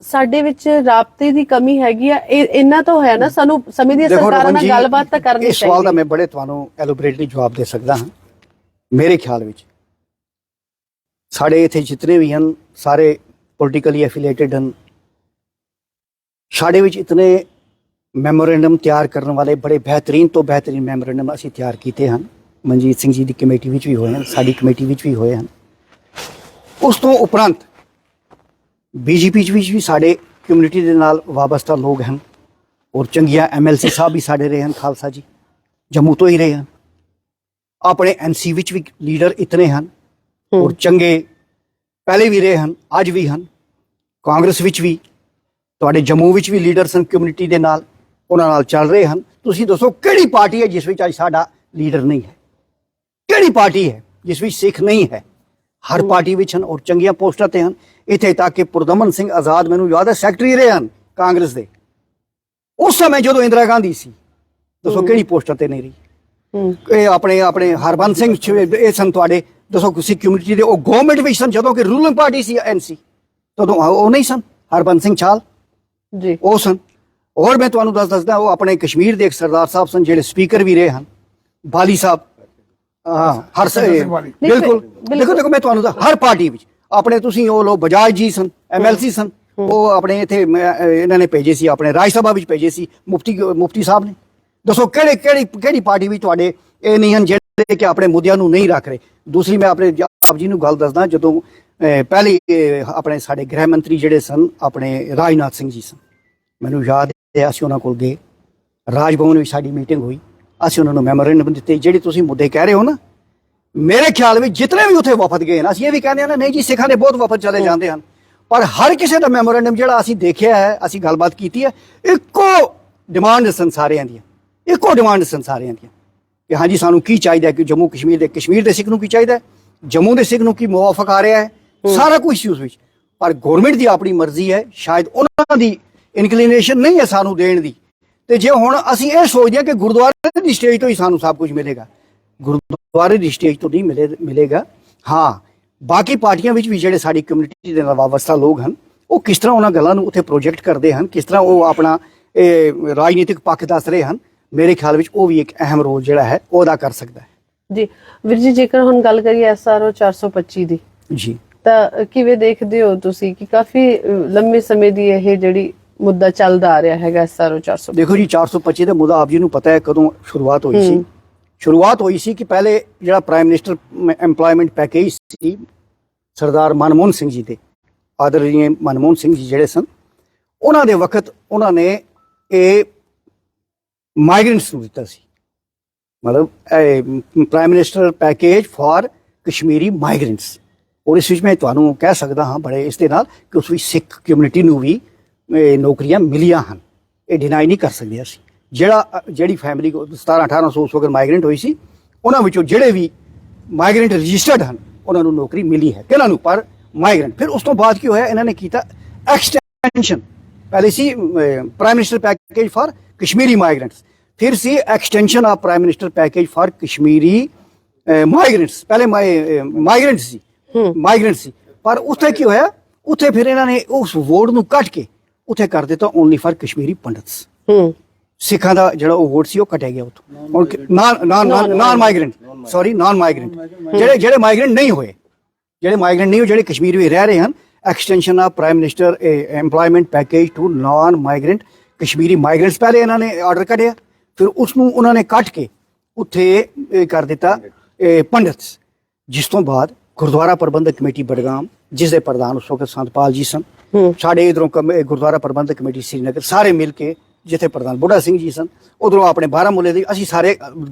ਸਾਡੇ ਵਿੱਚ ਰਾਬਤੇ ਦੀ ਕਮੀ ਹੈਗੀ ਆ? ਇਹਨਾਂ ਤੋਂ ਹੋਇਆ ਨਾ, ਸਾਨੂੰ ਸਮੇਂ ਦੀਆਂ ਸਰਕਾਰਾਂ ਨਾਲ ਗੱਲਬਾਤ ਤਾਂ ਕਰਨੀ ਚਾਹੀਦੀ। ਇਸ ਸਵਾਲ ਦਾ ਮੈਂ ਬੜੇ ਤੁਹਾਨੂੰ ਐਲੋਬਰੇਟਲੀ ਜਵਾਬ ਦੇ ਸਕਦਾ ਹਾਂ। ਮੇਰੇ ਖਿਆਲ ਵਿੱਚ ਸਾਡੇ ਇੱਥੇ ਜਿਤਨੇ ਵੀ ਹਨ ਸਾਰੇ ਪੋਲੀਟੀਕਲੀ ਐਫੀਲੀਏਟਡ ਹਨ। ਸਾਡੇ ਵਿੱਚ ਇਤਨੇ ਮੈਮੋਰੈਂਡਮ ਤਿਆਰ ਕਰਨ ਵਾਲੇ ਬੜੇ ਬਿਹਤਰੀਨ ਤੋਂ ਬਿਹਤਰੀਨ ਮੈਮੋਰੈਂਡਮ ਅਸੀਂ ਤਿਆਰ ਕੀਤੇ ਹਨ। ਮਨਜੀਤ ਸਿੰਘ ਜੀ ਦੀ ਕਮੇਟੀ ਵਿੱਚ ਵੀ ਹੋਏ ਹਨ, ਸਾਡੀ ਕਮੇਟੀ ਵਿੱਚ ਵੀ ਹੋਏ ਹਨ। ਉਸ ਤੋਂ ਉਪਰੰਤ ਬੀਜੇਪੀ ਵਿੱਚ ਵੀ ਸਾਡੇ ਕਮਿਊਨਿਟੀ ਦੇ ਨਾਲ ਵਾਬਸਤਾ ਲੋਕ ਹਨ, ਔਰ ਚੰਗੀਆਂ MLC ਸਾਹਿਬ ਵੀ ਸਾਡੇ ਰਹੇ ਹਨ, ਖਾਲਸਾ ਜੀ ਜੰਮੂ ਤੋਂ ਹੀ ਰਹੇ ਹਨ। ਆਪਣੇ NC ਵਿੱਚ ਵੀ ਲੀਡਰ ਇਤਨੇ ਹਨ ਔਰ ਚੰਗੇ ਪਹਿਲੇ ਵੀ ਰਹੇ ਹਨ, ਅੱਜ ਵੀ ਹਨ। ਕਾਂਗਰਸ ਵਿੱਚ ਵੀ ਤੁਹਾਡੇ ਜੰਮੂ ਵਿੱਚ ਵੀ ਲੀਡਰ ਸਨ ਕਮਿਊਨਿਟੀ ਦੇ ਨਾਲ, ਉਹਨਾਂ ਨਾਲ ਚੱਲ ਰਹੇ ਹਨ। ਤੁਸੀਂ ਦੱਸੋ ਕਿਹੜੀ ਪਾਰਟੀ ਹੈ ਜਿਸ ਵਿੱਚ ਅੱਜ ਸਾਡਾ ਲੀਡਰ ਨਹੀਂ ਹੈ? ਕਿਹੜੀ ਪਾਰਟੀ ਹੈ ਜਿਸ ਵਿੱਚ ਸਿੱਖ ਨਹੀਂ ਹੈ? ਹਰ ਪਾਰਟੀ ਵਿੱਚ ਹਨ ਔਰ ਚੰਗੀਆਂ ਪੋਸਟਾਂ ਤੇ ਹਨ। ਇੱਥੇ ਤੱਕ ਕਿ ਪੁਰਦਮਨ ਸਿੰਘ ਆਜ਼ਾਦ ਮੈਨੂੰ ਯਾਦ ਹੈ ਸੈਕਟਰੀ ਰਹੇ ਹਨ ਕਾਂਗਰਸ ਦੇ ਉਸ ਸਮੇਂ ਜਦੋਂ ਇੰਦਰਾ ਗਾਂਧੀ ਸੀ। ਦੱਸੋ ਕਿਹੜੀ ਪੋਸਟਾਂ ਤੇ ਨਹੀਂ ਰਹੀ? ਇਹ ਆਪਣੇ ਹਰਬੰਸ ਸਿੰਘ ਇਹ ਸਨ ਤੁਹਾਡੇ, ਦੱਸੋ ਕਿਸੇ ਕਮਿਊਨਿਟੀ ਦੇ ਉਹ ਗਵਰਨਮੈਂਟ ਵਿੱਚ ਸਨ ਜਦੋਂ ਕਿ ਰੂਲਿੰਗ ਪਾਰਟੀ ਸੀ NC, ਤਦੋਂ ਉਹ ਨਹੀਂ ਸਨ। ਹਰਬੰਸ ਸਿੰਘ ਛਾਲ ਜੀ ਉਹ ਸਨ। ਔਰ ਮੈਂ ਤੁਹਾਨੂੰ ਦੱਸਦਾ ਉਹ ਆਪਣੇ ਕਸ਼ਮੀਰ ਦੇ ਇੱਕ ਸਰਦਾਰ ਸਾਹਿਬ ਸਨ ਜਿਹੜੇ ਸਪੀਕਰ ਵੀ ਰਹੇ ਹਨ, ਬਾਲੀ ਸਾਹਿਬ। ਬਿਲਕੁਲ ਦੇਖੋ ਮੈਂ ਤੁਹਾਨੂੰ ਹਰ ਪਾਰਟੀ ਵਿੱਚ ਆਪਣੇ ਤੁਸੀਂ ਉਹ ਲੋ ਬਜਾਜ ਜੀ ਸਨ, MLC ਸਨ, ਉਹ ਆਪਣੇ ਇੱਥੇ ਇਹਨਾਂ ਨੇ ਭੇਜੇ ਸੀ, ਆਪਣੇ ਰਾਜ ਸਭਾ ਵਿੱਚ ਭੇਜੇ ਸੀ ਮੁਫਤੀ ਸਾਹਿਬ ਨੇ। ਦੱਸੋ ਕਿਹੜੀ ਪਾਰਟੀ ਵਿੱਚ ਤੁਹਾਡੇ ਇਹ ਨਹੀਂ ਹਨ ਜਿਹੜੇ ਕਿ ਆਪਣੇ ਮੁੱਦਿਆਂ ਨੂੰ ਨਹੀਂ ਰੱਖ ਰਹੇ। ਦੂਸਰੀ ਮੈਂ ਆਪਣੇ ਆਪ ਜੀ ਨੂੰ ਗੱਲ ਦੱਸਦਾ, ਜਦੋਂ ਪਹਿਲੀ ਆਪਣੇ ਸਾਡੇ ਗ੍ਰਹਿ ਮੰਤਰੀ ਜਿਹੜੇ ਸਨ ਆਪਣੇ ਰਾਜਨਾਥ ਸਿੰਘ ਜੀ ਸਨ, ਮੈਨੂੰ ਯਾਦ ਹੈ ਅਸੀਂ ਉਹਨਾਂ ਕੋਲ ਗਏ, ਰਾਜ ਭਵਨ ਵਿੱਚ ਸਾਡੀ ਮੀਟਿੰਗ ਹੋਈ, ਅਸੀਂ ਉਹਨਾਂ ਨੂੰ ਮੈਮੋਰੈਂਡਮ ਦਿੱਤੇ। ਜਿਹੜੇ ਤੁਸੀਂ ਮੁੱਦੇ ਕਹਿ ਰਹੇ ਹੋ ਨਾ, ਮੇਰੇ ਖਿਆਲ ਵਿੱਚ ਜਿਤਨੇ ਵੀ ਉੱਥੇ ਵਫਦ ਗਏ ਨਾ, ਅਸੀਂ ਇਹ ਵੀ ਕਹਿੰਦੇ ਹਾਂ ਨਾ ਨਹੀਂ ਜੀ ਸਿੱਖਾਂ ਦੇ ਬਹੁਤ ਵਫਦ ਚਲੇ ਜਾਂਦੇ ਹਨ, ਪਰ ਹਰ ਕਿਸੇ ਦਾ ਮੈਮੋਰੈਂਡਮ ਜਿਹੜਾ ਅਸੀਂ ਦੇਖਿਆ ਹੈ, ਅਸੀਂ ਗੱਲਬਾਤ ਕੀਤੀ ਹੈ, ਇੱਕੋ ਡਿਮਾਂਡ ਸਨ ਸਾਰਿਆਂ ਦੀਆਂ, ਇੱਕੋ ਡਿਮਾਂਡ ਸਨ ਸਾਰਿਆਂ ਦੀਆਂ ਕਿ ਹਾਂਜੀ ਸਾਨੂੰ ਕੀ ਚਾਹੀਦਾ, ਕਿ ਜੰਮੂ ਕਸ਼ਮੀਰ ਦੇ ਸਿੱਖ ਨੂੰ ਕੀ ਚਾਹੀਦਾ, ਜੰਮੂ ਦੇ ਸਿੱਖ ਨੂੰ ਕੀ ਮੁਆਫਕ ਆ ਰਿਹਾ ਹੈ, ਸਾਰਾ ਕੁਝ ਸੀ ਉਸ ਵਿੱਚ। ਪਰ ਗਵਰਨਮੈਂਟ ਦੀ ਆਪਣੀ ਮਰਜ਼ੀ ਹੈ, ਸ਼ਾਇਦ ਉਹਨਾਂ ਦੀ ਇਨਕਲੀਨੇਸ਼ਨ ਨਹੀਂ ਹੈ ਸਾਨੂੰ ਦੇਣ ਦੀ। ਤੇ ਜੇ ਹੁਣ ਅਸੀਂ ਇਹ ਸੋਚਦੇ ਹਾਂ ਕਿ ਗੁਰਦੁਆਰੇ ਦੀ ਸਟੇਜ ਤੋਂ ਹੀ ਸਾਨੂੰ ਸਭ ਕੁਝ ਮਿਲੇਗਾ, ਗੁਰਦੁਆਰੇ ਦੀ ਸਟੇਜ ਤੋਂ ਨਹੀਂ ਮਿਲੇਗਾ। ਹਾਂ, ਬਾਕੀ ਪਾਰਟੀਆਂ ਵਿੱਚ ਵੀ ਜਿਹੜੇ ਸਾਡੀ ਕਮਿਊਨਿਟੀ ਦੇ ਨਾਲ ਵਾਬਸਤਾ ਲੋਕ ਹਨ, ਉਹ ਕਿਸ ਤਰ੍ਹਾਂ ਉਹਨਾਂ ਗੱਲਾਂ ਨੂੰ ਉੱਥੇ ਪ੍ਰੋਜੈਕਟ ਕਰਦੇ ਹਨ, ਕਿਸ ਤਰ੍ਹਾਂ ਉਹ ਆਪਣਾ ਰਾਜਨੀਤਿਕ ਪੱਖ ਦੱਸ ਰਹੇ ਹਨ, ਮੇਰੇ ਖਿਆਲ ਵਿੱਚ ਉਹ ਵੀ ਇੱਕ ਅਹਿਮ ਰੋਲ ਜਿਹੜਾ ਹੈ ਉਹ ਅਦਾ ਕਰ ਸਕਦਾ ਹੈ। ਜੀ ਵੀਰ ਜੀ, ਜੇਕਰ ਹੁਣ ਗੱਲ ਕਰੀਏ SRO 425 ਦੀ ਜੀ, ਤਾਂ ਕਿਵੇਂ ਦੇਖਦੇ ਹੋ ਤੁਸੀਂ ਕਿ ਕਾਫੀ ਲੰਮੇ ਸਮੇਂ ਦੀ ਇਹ ਜਿਹੜੀ ਮੁੱਦਾ ਚੱਲਦਾ ਆ ਰਿਹਾ ਹੈਗਾ SRO 425? ਦੇਖੋ ਜੀ 425 ਦਾ ਮੁੱਦਾ ਆਪ ਜੀ ਨੂੰ ਪਤਾ ਹੈ ਕਦੋਂ ਸ਼ੁਰੂਆਤ ਹੋਈ ਸੀ। ਸ਼ੁਰੂਆਤ ਹੋਈ ਸੀ ਕਿ ਪਹਿਲੇ ਜਿਹੜਾ ਪ੍ਰਾਈਮ ਮਿਨਿਸਟਰ ਐਮਪਲੋਇਮੈਂਟ ਪੈਕੇਜ ਸੀ ਸਰਦਾਰ ਮਨਮੋਹਨ ਸਿੰਘ ਜੀ ਦੇ, ਆਦਰਣੀਏ ਮਨਮੋਹਨ ਸਿੰਘ ਜੀ ਜਿਹੜੇ ਸਨ, ਉਹਨਾਂ ਦੇ ਵਕਤ ਉਹਨਾਂ ਨੇ ਇਹ ਮਾਈਗ੍ਰੈਂਟਸ ਨੂੰ ਦਿੱਤਾ ਸੀ, ਮਤਲਬ prime minister package for Kashmiri migrants. ਔਰ ਇਸ ਵਿੱਚ ਮੈਂ ਤੁਹਾਨੂੰ ਕਹਿ ਸਕਦਾ ਹਾਂ ਬੜੇ ਇਸ ਦੇ ਨਾਲ ਕਿ ਉਸ ਵਿੱਚ ਸਿੱਖ ਕਮਿਊਨਿਟੀ ਨੂੰ ਵੀ ਨੌਕਰੀਆਂ ਮਿਲੀਆਂ ਹਨ, ਇਹ ਡਿਨਾਈ ਨਹੀਂ ਕਰ ਸਕਦੇ ਅਸੀਂ। ਜਿਹੜੀ ਫੈਮਿਲੀ ਕੋ 1700-1800 ਉਸ ਵਕਤ ਮਾਈਗ੍ਰੈਂਟ ਹੋਈ ਸੀ, ਉਹਨਾਂ ਵਿੱਚੋਂ ਜਿਹੜੇ ਵੀ ਮਾਈਗ੍ਰੈਂਟ ਰਜਿਸਟਰਡ ਹਨ ਉਹਨਾਂ ਨੂੰ ਨੌਕਰੀ ਮਿਲੀ ਹੈ, ਕਿਹਨਾਂ ਨੂੰ? ਪਰ ਮਾਈਗ੍ਰੈਂਟ। ਫਿਰ ਉਸ ਤੋਂ ਬਾਅਦ ਕੀ ਹੋਇਆ, ਇਹਨਾਂ ਨੇ ਕੀਤਾ ਐਕਸਟੈਂਸ਼ਨ। ਪਹਿਲੇ ਸੀ prime minister package for Kashmiri migrants, ਫਿਰ ਸੀ extension of prime minister package for Kashmiri migrants. ਪਹਿਲੇ ਮਾਈਗ੍ਰੈਂਟ ਸੀ, ਪਰ ਉੱਥੇ ਕੀ ਹੋਇਆ, ਉੱਥੇ ਫਿਰ ਇਹਨਾਂ ਨੇ ਉਸ ਵੋਟ ਨੂੰ ਕੱਟ ਕੇ ਉੱਥੇ ਕਰ ਦਿੱਤਾ ਓਨਲੀ ਫਾਰ ਕਸ਼ਮੀਰੀ ਪੰਡਿਤਸ। ਸਿੱਖਾਂ ਦਾ ਜਿਹੜਾ ਉਹ ਵੋਟ ਸੀ ਉਹ ਕੱਟਿਆ ਗਿਆ ਉੱਥੋਂ। ਹੁਣ ਨਾਨ ਮਾਈਗ੍ਰੈਂਟ ਜਿਹੜੇ ਮਾਈਗ੍ਰੈਂਟ ਨਹੀਂ ਹੋਏ, ਜਿਹੜੇ ਕਸ਼ਮੀਰ ਵਿੱਚ ਰਹਿ ਰਹੇ ਹਨ, extension of prime minister employment package to non migrant Kashmiri migrants. ਪਹਿਲੇ ਇਹਨਾਂ ਨੇ ਆਰਡਰ ਕੱਢਿਆ, ਫਿਰ ਉਸ ਨੂੰ ਉਹਨਾਂ ਨੇ ਕੱਟ ਕੇ ਉੱਥੇ ਕਰ ਦਿੱਤਾ ਪੰਡਿਤਸ। ਜਿਸ ਤੋਂ ਬਾਅਦ ਗੁਰਦੁਆਰਾ ਪ੍ਰਬੰਧਕ ਕਮੇਟੀ ਬਡਗਾਮ, ਜਿਸ ਦੇ ਪ੍ਰਧਾਨ ਉਸ ਵਕਤ ਸੰਤਪਾਲ ਜੀ ਸਨ, ਸਾਡੇ ਇਧਰੋਂ ਗੁਰਦੁਆਰਾ ਪ੍ਰਬੰਧਕ ਕਮੇਟੀ ਸ੍ਰੀਨਗਰ, ਸਾਰੇ ਮਿਲ ਕੇ, ਜਿੱਥੇ ਪ੍ਰਧਾਨ ਬੁੱਢਾ ਸਿੰਘ ਜੀ ਸਨ, ਉਧਰੋਂ ਆਪਣੇ ਬਾਰਾਮੂਲੇ ਦੇ, ਅਸੀਂ ਸਾਰੇ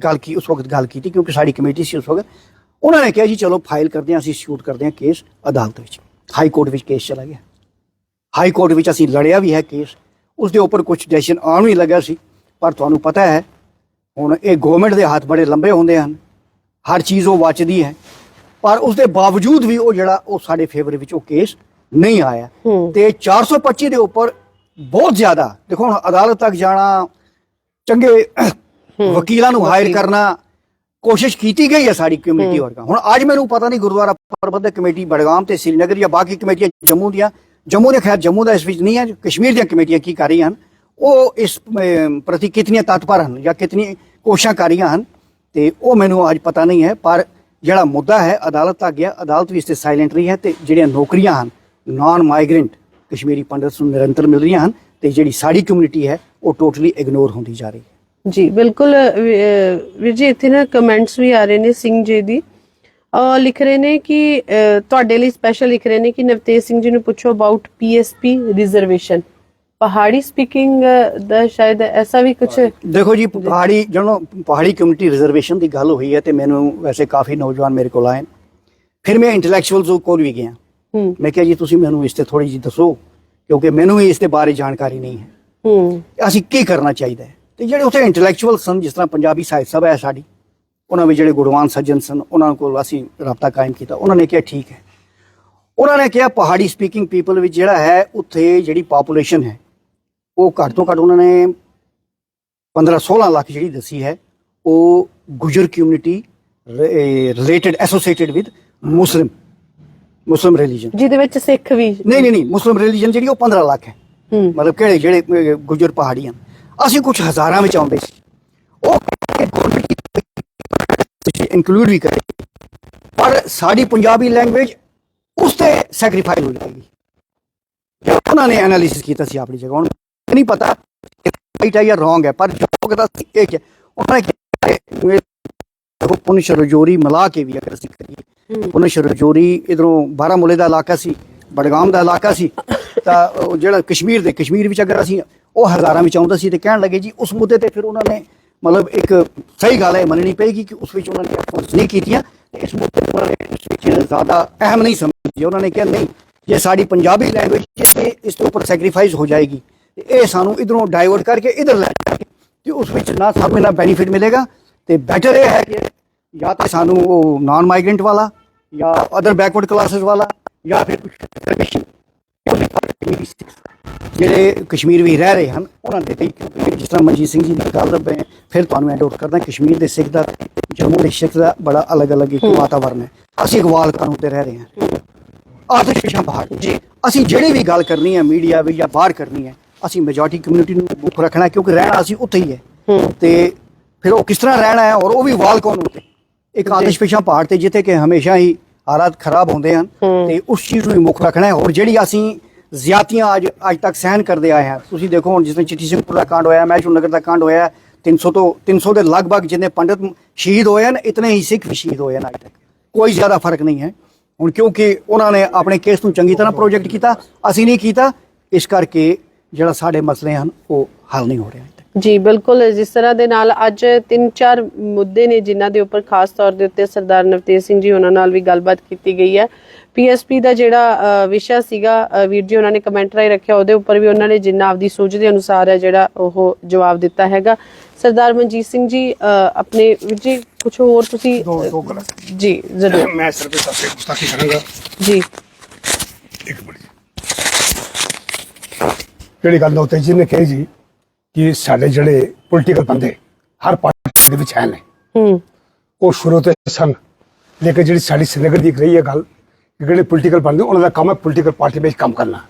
ਉਸ ਵਕਤ ਗੱਲ ਕੀਤੀ ਕਿਉਂਕਿ ਸਾਡੀ ਕਮੇਟੀ ਸੀ ਉਸ ਵਕਤ। ਉਹਨਾਂ ਨੇ ਕਿਹਾ ਜੀ ਚਲੋ ਫਾਈਲ ਕਰਦੇ ਹਾਂ, ਅਸੀਂ ਸ਼ੂਟ ਕਰਦੇ ਹਾਂ ਕੇਸ ਅਦਾਲਤ ਵਿੱਚ। ਹਾਈ ਕੋਰਟ ਵਿੱਚ ਕੇਸ ਚਲਾ ਗਿਆ, ਹਾਈ ਕੋਰਟ ਵਿੱਚ ਅਸੀਂ ਲੜਿਆ ਵੀ ਹੈ ਕੇਸ, ਉਸ ਦੇ ਉੱਪਰ ਕੁਝ ਡੈਸੀਜਨ ਆਉਣ ਵੀ ਲੱਗਾ ਸੀ। ਪਰ ਤੁਹਾਨੂੰ ਪਤਾ ਹੈ ਹੁਣ ਇਹ ਗਵਰਨਮੈਂਟ ਦੇ ਹੱਥ ਬੜੇ ਲੰਬੇ ਹੁੰਦੇ ਹਨ, ਹਰ ਚੀਜ਼ ਉਹ ਵਾਚਦੀ ਹੈ, ਪਰ ਉਸ ਦੇ ਬਾਵਜੂਦ ਵੀ ਉਹ ਸਾਡੇ ਫੇਵਰ ਵਿੱਚ ਉਹ ਕੇਸ ਨਹੀਂ ਆਇਆ। ਤੇ 425 ਦੇ ਉੱਪਰ ਬਹੁਤ ਜ਼ਿਆਦਾ, ਦੇਖੋ ਹੁਣ ਅਦਾਲਤ ਤੱਕ ਜਾਣਾ, ਚੰਗੇ ਵਕੀਲਾਂ ਨੂੰ ਹਾਇਰ ਕਰਨਾ, ਕੋਸ਼ਿਸ਼ ਕੀਤੀ ਗਈ ਹੈ ਸਾਡੀ ਕਮੇਟੀ ਵਰਗਾ। ਹੁਣ ਅੱਜ ਮੈਨੂੰ ਪਤਾ ਨਹੀਂ ਗੁਰਦੁਆਰਾ ਪ੍ਰਬੰਧਕ ਕਮੇਟੀ ਬਡਗਾਮ ਤੇ ਸ੍ਰੀਨਗਰ ਜਾਂ ਬਾਕੀ ਕਮੇਟੀਆਂ ਜੰਮੂ ਦੇ, ਖੈਰ ਜੰਮੂ ਦਾ ਇਸ ਵਿੱਚ ਨਹੀਂ ਹੈ, ਕਸ਼ਮੀਰ ਦੀਆਂ ਕਮੇਟੀਆਂ ਕੀ ਕਰ ਰਹੀਆਂ ਹਨ, ਉਹ ਇਸ ਪ੍ਰਤੀ ਕਿਤਨੀਆਂ ਤਤਪਰ ਹਨ ਜਾਂ ਕਿਤਨੀ ਕੋਸ਼ਿਸ਼ਾਂ ਕਰ ਰਹੀਆਂ ਹਨ, ਤੇ ਉਹ ਮੈਨੂੰ ਅੱਜ ਪਤਾ ਨਹੀਂ ਹੈ। ਪਰ ਜਿਹੜਾ ਮੁੱਦਾ ਹੈ ਅਦਾਲਤ ਤੱਕ ਗਿਆ, ਅਦਾਲਤ ਵੀ ਇਸ ਤੇ ਸਾਇਲੈਂਟ ਰਹੀ ਹੈ, ਤੇ ਜਿਹੜੀਆਂ ਨੌਕਰੀਆਂ ਹਨ ਨਾਨ ਮਾਈਗ੍ਰੈਂਟ ਕਸ਼ਮੀਰੀ ਪੰਡਿਤਸ ਨੂੰ ਨਿਰੰਤਰ ਮਿਲ ਰਹੀਆਂ ਹਨ, ਤੇ ਜਿਹੜੀ ਸਾਡੀ ਕਮਿਊਨਿਟੀ ਹੈ ਉਹ ਟੋਟਲੀ ਇਗਨੋਰ ਹੁੰਦੀ ਜਾ ਰਹੀ ਹੈ। ਜੀ ਬਿਲਕੁਲ ਵੀਰ ਜੀ, ਇੱਥੇ ਨਾ ਕਮੈਂਟਸ ਵੀ ਆ ਰਹੇ ਨੇ। ਸਿੰਘ ਜੀ ਦੀ ਲਿਖ ਰਹੇ ਨੇ ਕਿ ਤੁਹਾਡੇ ਲਈ ਸਪੈਸ਼ਲ ਲਿਖ ਰਹੇ ਨੇ ਕਿ ਨਵਤੇਜ ਸਿੰਘ ਜੀ ਨੂੰ ਪੁੱਛੋ ਅਬਾਊਟ PSP ਰਿਜ਼ਰਵੇਸ਼ਨ, ਪਹਾੜੀ ਸਪੀਕਿੰਗ ਦਾ ਸ਼ਾਇਦ ਐਸਾ ਵੀ ਕੁਝ। ਦੇਖੋ ਜੀ, ਪਹਾੜੀ ਕਮਿਊਨਿਟੀ ਰਿਜ਼ਰਵੇਸ਼ਨ ਦੀ ਗੱਲ ਹੋਈ ਹੈ ਤੇ ਮੈਨੂੰ ਵੈਸੇ ਕਾਫੀ ਨੌਜਵਾਨ ਮੇਰੇ ਕੋਲ ਆਏ, ਫਿਰ ਮੈਂ ਇੰਟੈਲੈਕਚੁਅਲਸ ਕੋਲ ਵੀ ਗਿਆ। ਮੈਂ ਕਿਹਾ ਜੀ ਤੁਸੀਂ ਮੈਨੂੰ ਇਸ ਤੇ ਥੋੜੀ ਜਿਹੀ ਦੱਸੋ, ਕਿਉਂਕਿ ਮੈਨੂੰ ਵੀ ਇਸ ਦੇ ਬਾਰੇ ਜਾਣਕਾਰੀ ਨਹੀਂ ਹੈ, ਅਸੀਂ ਕੀ ਕਰਨਾ ਚਾਹੀਦਾ ਹੈ। ਤੇ ਜਿਹੜੇ ਉੱਥੇ ਇੰਟੈਲੈਕਚੁਅਲ ਸਨ, ਜਿਸ ਤਰ੍ਹਾਂ ਪੰਜਾਬੀ ਸਾਹਿਤ ਸਭਾ ਹੈ ਸਾਡੀ, ਉਹਨਾਂ ਵਿੱਚ ਜਿਹੜੇ ਗੁਣਵਾਨ ਸੱਜਣ ਸਨ, ਉਹਨਾਂ ਕੋਲ ਅਸੀਂ ਰਾਬਤਾ ਕਾਇਮ ਕੀਤਾ। ਉਹਨਾਂ ਨੇ ਕਿਹਾ ਠੀਕ ਹੈ, ਉਹਨਾਂ ਨੇ ਕਿਹਾ ਪਹਾੜੀ ਸਪੀਕਿੰਗ ਪੀਪਲ ਵਿੱਚ ਜਿਹੜਾ ਹੈ ਉੱਥੇ ਜਿਹੜੀ ਪਾਪੂਲੇਸ਼ਨ ਹੈ ਉਹ ਘੱਟ ਤੋਂ ਘੱਟ, ਉਹਨਾਂ ਨੇ 15-16 ਲੱਖ ਜਿਹੜੀ ਦੱਸੀ ਹੈ, ਉਹ Gujjar community related associated with Muslim religion, ਜਿਹਦੇ ਵਿੱਚ ਸਿੱਖ ਵੀ ਨਹੀਂ ਮੁਸਲਿਮ ਰਿਲੀਜਨ ਜਿਹੜੀ ਉਹ 15 ਲੱਖ ਹੈ। ਮਤਲਬ ਕਿਹੜੇ ਜਿਹੜੇ ਗੁਜਰ ਪਹਾੜੀ ਹਨ, ਅਸੀਂ ਕੁਝ ਹਜ਼ਾਰਾਂ ਵਿੱਚ ਆਉਂਦੇ ਸੀ, ਉਹ ਇਨਕਲੂਡ ਵੀ ਕਰੇ, ਪਰ ਸਾਡੀ ਪੰਜਾਬੀ ਲੈਂਗੁਏਜ ਉਸ ਤੇ ਸੈਕਰੀਫਾਈਸ ਹੋ ਜਾਏਗੀ। ਉਹਨਾਂ ਨੇ ਐਨਾਲਿਸਿਸ ਕੀਤਾ ਸੀ ਆਪਣੀ ਜਗ੍ਹਾ, ਹੁਣ ਨਹੀਂ ਪਤਾ ਰਾਈਟ ਹੈ ਜਾਂ ਰੋਂਗ ਹੈ, ਪਰ ਜੋ ਕਹਿੰਦਾ ਇੱਕ ਹੈ, ਉਹਨਾਂ ਨੇ ਪੁਨਸ਼ ਰਜੌਰੀ ਮਿਲਾ ਕੇ ਵੀ ਅਗਰ ਅਸੀਂ ਕਰੀਏ, ਪੁਨਸ਼ ਰਜੌਰੀ ਇਧਰੋਂ ਬਾਰਾਮੂਲੇ ਦਾ ਇਲਾਕਾ ਸੀ, ਬਡਗਾਮ ਦਾ ਇਲਾਕਾ ਸੀ, ਤਾਂ ਜਿਹੜਾ ਕਸ਼ਮੀਰ ਵਿੱਚ ਅਗਰ ਅਸੀਂ ਉਹ ਹਜ਼ਾਰਾਂ ਵਿੱਚ ਆਉਂਦਾ ਸੀ, ਤੇ ਕਹਿਣ ਲੱਗੇ ਜੀ ਉਸ ਮੁੱਦੇ ਤੇ ਫਿਰ ਉਹਨਾਂ ਨੇ ਮਤਲਬ ਇੱਕ ਸਹੀ ਗੱਲ ਹੈ ਮੰਨਣੀ ਪਏਗੀ ਕਿ ਉਸ ਵਿੱਚ ਉਹਨਾਂ ਨੇ ਐਫਰਟਸ ਨਹੀਂ ਕੀਤੀਆਂ, ਇਸ ਮੁੱਦੇ ਉਹਨਾਂ ਨੇ ਇਸ ਵਿੱਚ ਜ਼ਿਆਦਾ ਅਹਿਮ ਨਹੀਂ ਸਮਝੀ। ਉਹਨਾਂ ਨੇ ਕਿਹਾ ਨਹੀਂ, ਜੇ ਸਾਡੀ ਪੰਜਾਬੀ ਲੈਂਗੁਏਜ ਇਸ ਦੇ ਉੱਪਰ ਸੈਕਰੀਫਾਈਸ ਹੋ ਜਾਏਗੀ, ਤੇ ਇਹ ਸਾਨੂੰ ਇਧਰੋਂ ਡਾਇਵਰਟ ਕਰਕੇ ਇਧਰ ਲੈ ਜਾਏਗੀ, ਤੇ ਉਸ ਵਿੱਚ ਨਾ ਸਾਨੂੰ ਇਹਨਾਂ ਬੈਨੀਫਿਟ ਮਿਲੇਗਾ, ਤੇ ਬੈਟਰ ਇਹ ਹੈ ਕਿ ਜਾਂ ਤਾਂ ਸਾਨੂੰ ਉਹ ਨਾਨ ਮਾਈਗ੍ਰੈਂਟ ਵਾਲਾ ਜਾਂ ਅਦਰ ਬੈਕਵਰਡ ਕਲਾਸਿਸ ਵਾਲਾ ਜਾਂ ਫਿਰ ਕੁਝ ਜਿਹੜੇ ਕਸ਼ਮੀਰ ਵਿੱਚ ਰਹਿ ਰਹੇ ਹਨ ਉਹਨਾਂ ਦੇ ਲਈ, ਜਿਸ ਤਰ੍ਹਾਂ ਮਨਜੀਤ ਸਿੰਘ ਜੀ ਦੀ ਗੱਲ ਕਰ ਰਹੇ, ਫਿਰ ਤੁਹਾਨੂੰ ਐਂਡ ਆਊਟ ਕਰਦਾ, ਕਸ਼ਮੀਰ ਦੇ ਸਿੱਖ ਦਾ ਜੰਮੂ ਦੇ ਸਿੱਖ ਦਾ ਬੜਾ ਅਲੱਗ ਇੱਕ ਵਾਤਾਵਰਨ ਹੈ। ਅਸੀਂ ਇਕਵਾਲ ਕਾਨੂੰਨ ਤੇ ਰਹਿ ਰਹੇ ਹਾਂ, ਆਤਿਸ਼ ਪਹਾੜ ਜੀ। ਅਸੀਂ ਜਿਹੜੀ ਵੀ ਗੱਲ ਕਰਨੀ ਹੈ ਮੀਡੀਆ ਵਿੱਚ ਜਾਂ ਬਾਹਰ ਕਰਨੀ ਹੈ, ਅਸੀਂ ਮੈਜੋਰਟੀ ਕਮਿਊਨਿਟੀ ਨੂੰ ਮੁੱਖ ਰੱਖਣਾ, ਕਿਉਂਕਿ ਰਹਿਣਾ ਅਸੀਂ ਉੱਥੇ ਹੀ ਹੈ, ਤੇ ਫਿਰ ਉਹ ਕਿਸ ਤਰ੍ਹਾਂ ਰਹਿਣਾ ਹੈ, ਔਰ ਉਹ ਵੀ ਵਾਲ ਕਾਨੂੰਨ ਤੇ ਇੱਕ ਆਤਿਸ਼ ਪਹਾੜ ਤੇ, ਜਿੱਥੇ ਕਿ ਹਮੇਸ਼ਾ ਹੀ ਹਾਲਾਤ ਖਰਾਬ ਹੁੰਦੇ ਹਨ, ਤੇ ਉਸ ਚੀਜ਼ ਨੂੰ ਮੁੱਖ ਰੱਖਣਾ ਹੈ। ਔਰ ਜਿਹੜੀ ਅਸੀਂ ਜ਼ਿਆਦਤੀਆਂ ਅੱਜ ਤੱਕ ਸਹਿਨ ਕਰਦੇ ਆਏ ਹਾਂ। ਤੁਸੀਂ ਦੇਖੋ ਹੁਣ ਜਿਸ ਤਰ੍ਹਾਂ ਚਿੱਠੀ ਸਿੰਘਪੁਰ ਦਾ ਕਾਂਡ ਹੋਇਆ, ਮਹਿਸ਼ੂਰ ਨਗਰ ਦਾ ਕਾਂਡ ਹੋਇਆ, 300 ਦੇ ਲਗਭਗ ਜਿੰਨੇ ਪੰਡਤ ਸ਼ਹੀਦ ਹੋਏ ਹਨ, ਇਤਨੇ ਹੀ ਸਿੱਖ ਵੀ ਸ਼ਹੀਦ ਹੋਏ ਹਨ। ਅੱਜ ਤੱਕ ਕੋਈ ਜ਼ਿਆਦਾ ਫਰਕ ਨਹੀਂ ਹੈ ਹੁਣ, ਕਿਉਂਕਿ ਉਹਨਾਂ ਨੇ ਆਪਣੇ ਕੇਸ ਨੂੰ ਚੰਗੀ ਤਰ੍ਹਾਂ ਪ੍ਰੋਜੈਕਟ ਕੀਤਾ, ਅਸੀਂ ਨਹੀਂ ਕੀਤਾ। ਇਸ ਕਰਕੇ ਜਿਹੜਾ ਸਾਡੇ ਮਸਲੇ ਹਨ ਉਹ ਹੱਲ ਨਹੀਂ ਹੋ ਰਹੇ। ਜੀ ਬਿਲਕੁਲ, ਜਿਸ ਤਰ੍ਹਾਂ ਦੇ ਨਾਲ ਅੱਜ 3-4 ਮੁੱਦੇ ਨੇ ਜਿਨ੍ਹਾਂ ਦੇ ਉੱਪਰ ਖਾਸ ਤੌਰ ਦੇ ਉੱਤੇ ਸਰਦਾਰ ਨਵਤੇਜ ਸਿੰਘ ਜੀ ਉਹਨਾਂ ਨਾਲ ਵੀ ਗੱਲਬਾਤ ਕੀਤੀ ਗਈ ਹੈ। ਪੀਐਸਪੀ ਦਾ ਜਿਹੜਾ ਵਿਸ਼ਾ ਸੀਗਾ ਵੀਰ ਜੀ ਉਹਨਾਂ ਨੇ ਕਮੈਂਟ ਰਾਹੀਂ ਰੱਖਿਆ, ਉਹਦੇ ਉੱਪਰ ਵੀ ਉਹਨਾਂ ਨੇ ਜਿੰਨਾ ਆਪਦੀ ਸੋਚ ਦੇ ਅਨੁਸਾਰ ਹੈ ਜਿਹੜਾ ਉਹ ਜਵਾਬ ਦਿੱਤਾ ਹੈਗਾ। ਸਰਦਾਰ ਮਨਜੀਤ ਸਿੰਘ ਜੀ ਆਪਣੇ ਵੀਰ ਜੀ ਕੁਝ ਹੋਰ ਤੁਸੀਂ ਜੀ ਜ਼ਰੂਰ। ਮੈਂ ਸਿਰਫ सबसे गुस्ताखी ਕਰਾਂਗਾ ਜੀ। ਇੱਕ ਮਿੰਟ ਜਿਹੜੀ ਗੱਲ ਨਵਤੇਜ ਜੀ ਨੇ ਕਹੀ ਜੀ ਕਿ ਸਾਡੇ ਜਿਹੜੇ ਪੋਲੀਟੀਕਲ ਬੰਦੇ ਹਰ ਪਾਰਟੀ ਦੇ ਵਿੱਚ ਹੈ ਨੇ, ਉਹ ਸ਼ੁਰੂ ਤੋਂ ਸਨ, ਲੇਕਿਨ ਜਿਹੜੀ ਸਾਡੀ ਸਨਗਰ ਦੀ ਰਹੀ ਹੈ ਗੱਲ, ਜਿਹੜੇ ਪੋਲੀਟੀਕਲ ਬੰਦੇ ਉਹਨਾਂ ਦਾ ਕੰਮ ਹੈ ਪੋਲੀਟੀਕਲ ਪਾਰਟੀ ਵਿੱਚ ਕੰਮ ਕਰਨਾ।